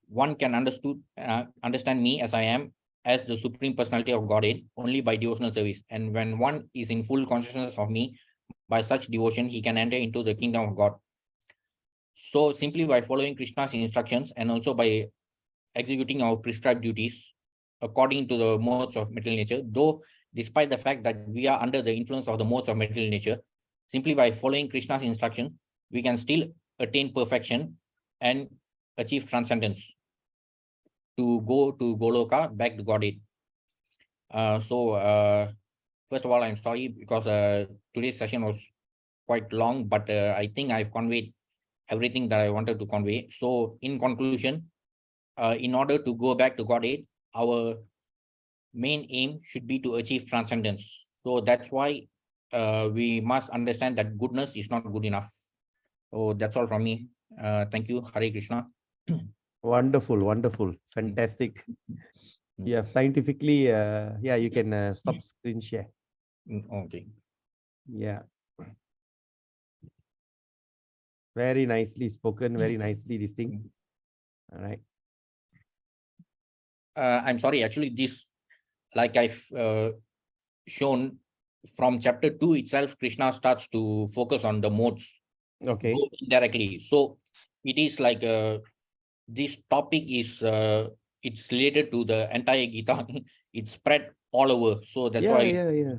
one can understand me as I am, as the Supreme Personality of Godhead, only by devotional service. And when one is in full consciousness of me, by such devotion, he can enter into the kingdom of God. So simply by following Krishna's instructions and also by executing our prescribed duties according to the modes of material nature, though despite the fact that we are under the influence of the modes of material nature, simply by following Krishna's instructions, we can still attain perfection and achieve transcendence to go to Goloka, back to Godhead. First of all, I'm sorry because today's session was quite long, but I think I've conveyed everything that I wanted to convey. So in conclusion, in order to go back to Godhead, our main aim should be to achieve transcendence. So that's why we must understand that goodness is not good enough. So that's all from me. Thank you. Hare Krishna. Wonderful, wonderful, fantastic. Yeah, scientifically, yeah, you can stop screen share. Okay. Yeah. Very nicely spoken, very nicely this thing. All right. I'm sorry, actually, this, like I've shown from chapter 2 itself, Krishna starts to focus on the modes. Okay. Indirectly. So it is like this topic is it's related to the entire Gita. It's spread all over. So that's why. Yeah.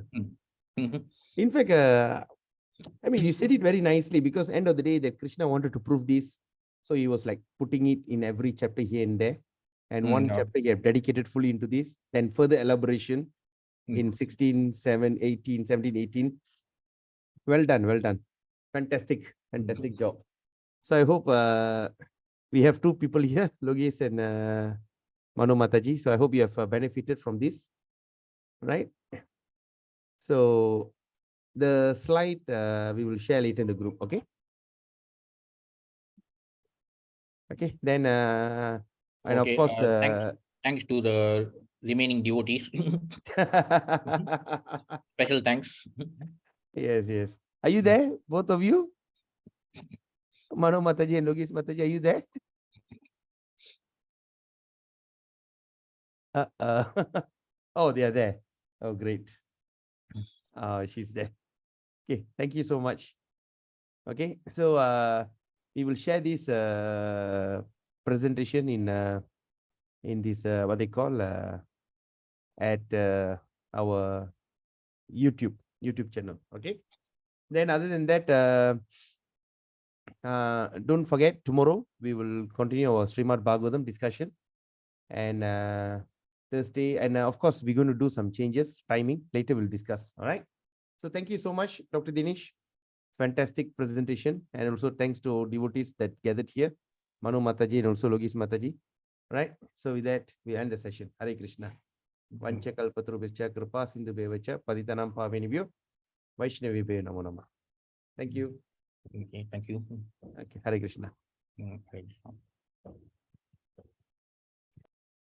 In fact, I mean, you said it very nicely, because end of the day that Krishna wanted to prove this. So he was like putting it in every chapter here and there. And one chapter he have dedicated fully into this. Then further elaboration in 16, 7, 18, 17, 18. Well done, well done. Fantastic, fantastic job. So I hope we have two people here, Logesh and Manu Mataji. So I hope you have benefited from this, right? So the slide we will share it in the group, okay? Okay, then and okay, of course thanks to the remaining devotees. Special thanks. Yes. Are you there, both of you? Manu Mataji and Logesh Mataji, are you there? Oh, they are there. Oh, great. Mm. She's there. Okay, thank you so much. Okay, so we will share this presentation in this what they call at our YouTube channel. Okay. Then other than that, don't forget tomorrow we will continue our Srimad Bhagavatam discussion, and Thursday, and of course we're going to do some changes timing later. We'll discuss. All right. So thank you so much, Dr. Dinesh. Fantastic presentation, and also thanks to devotees that gathered here, Manu Mataji and also Logis Mataji. Right. So with that, we end the session. Hare Krishna. Vancha kalpatarubhascha kripa sindhu bevacha patitanam pavenibhyo Vaishnavibhyo namo namah. Thank you. Okay, thank you. Okay. Hare Krishna. Hare Krishna.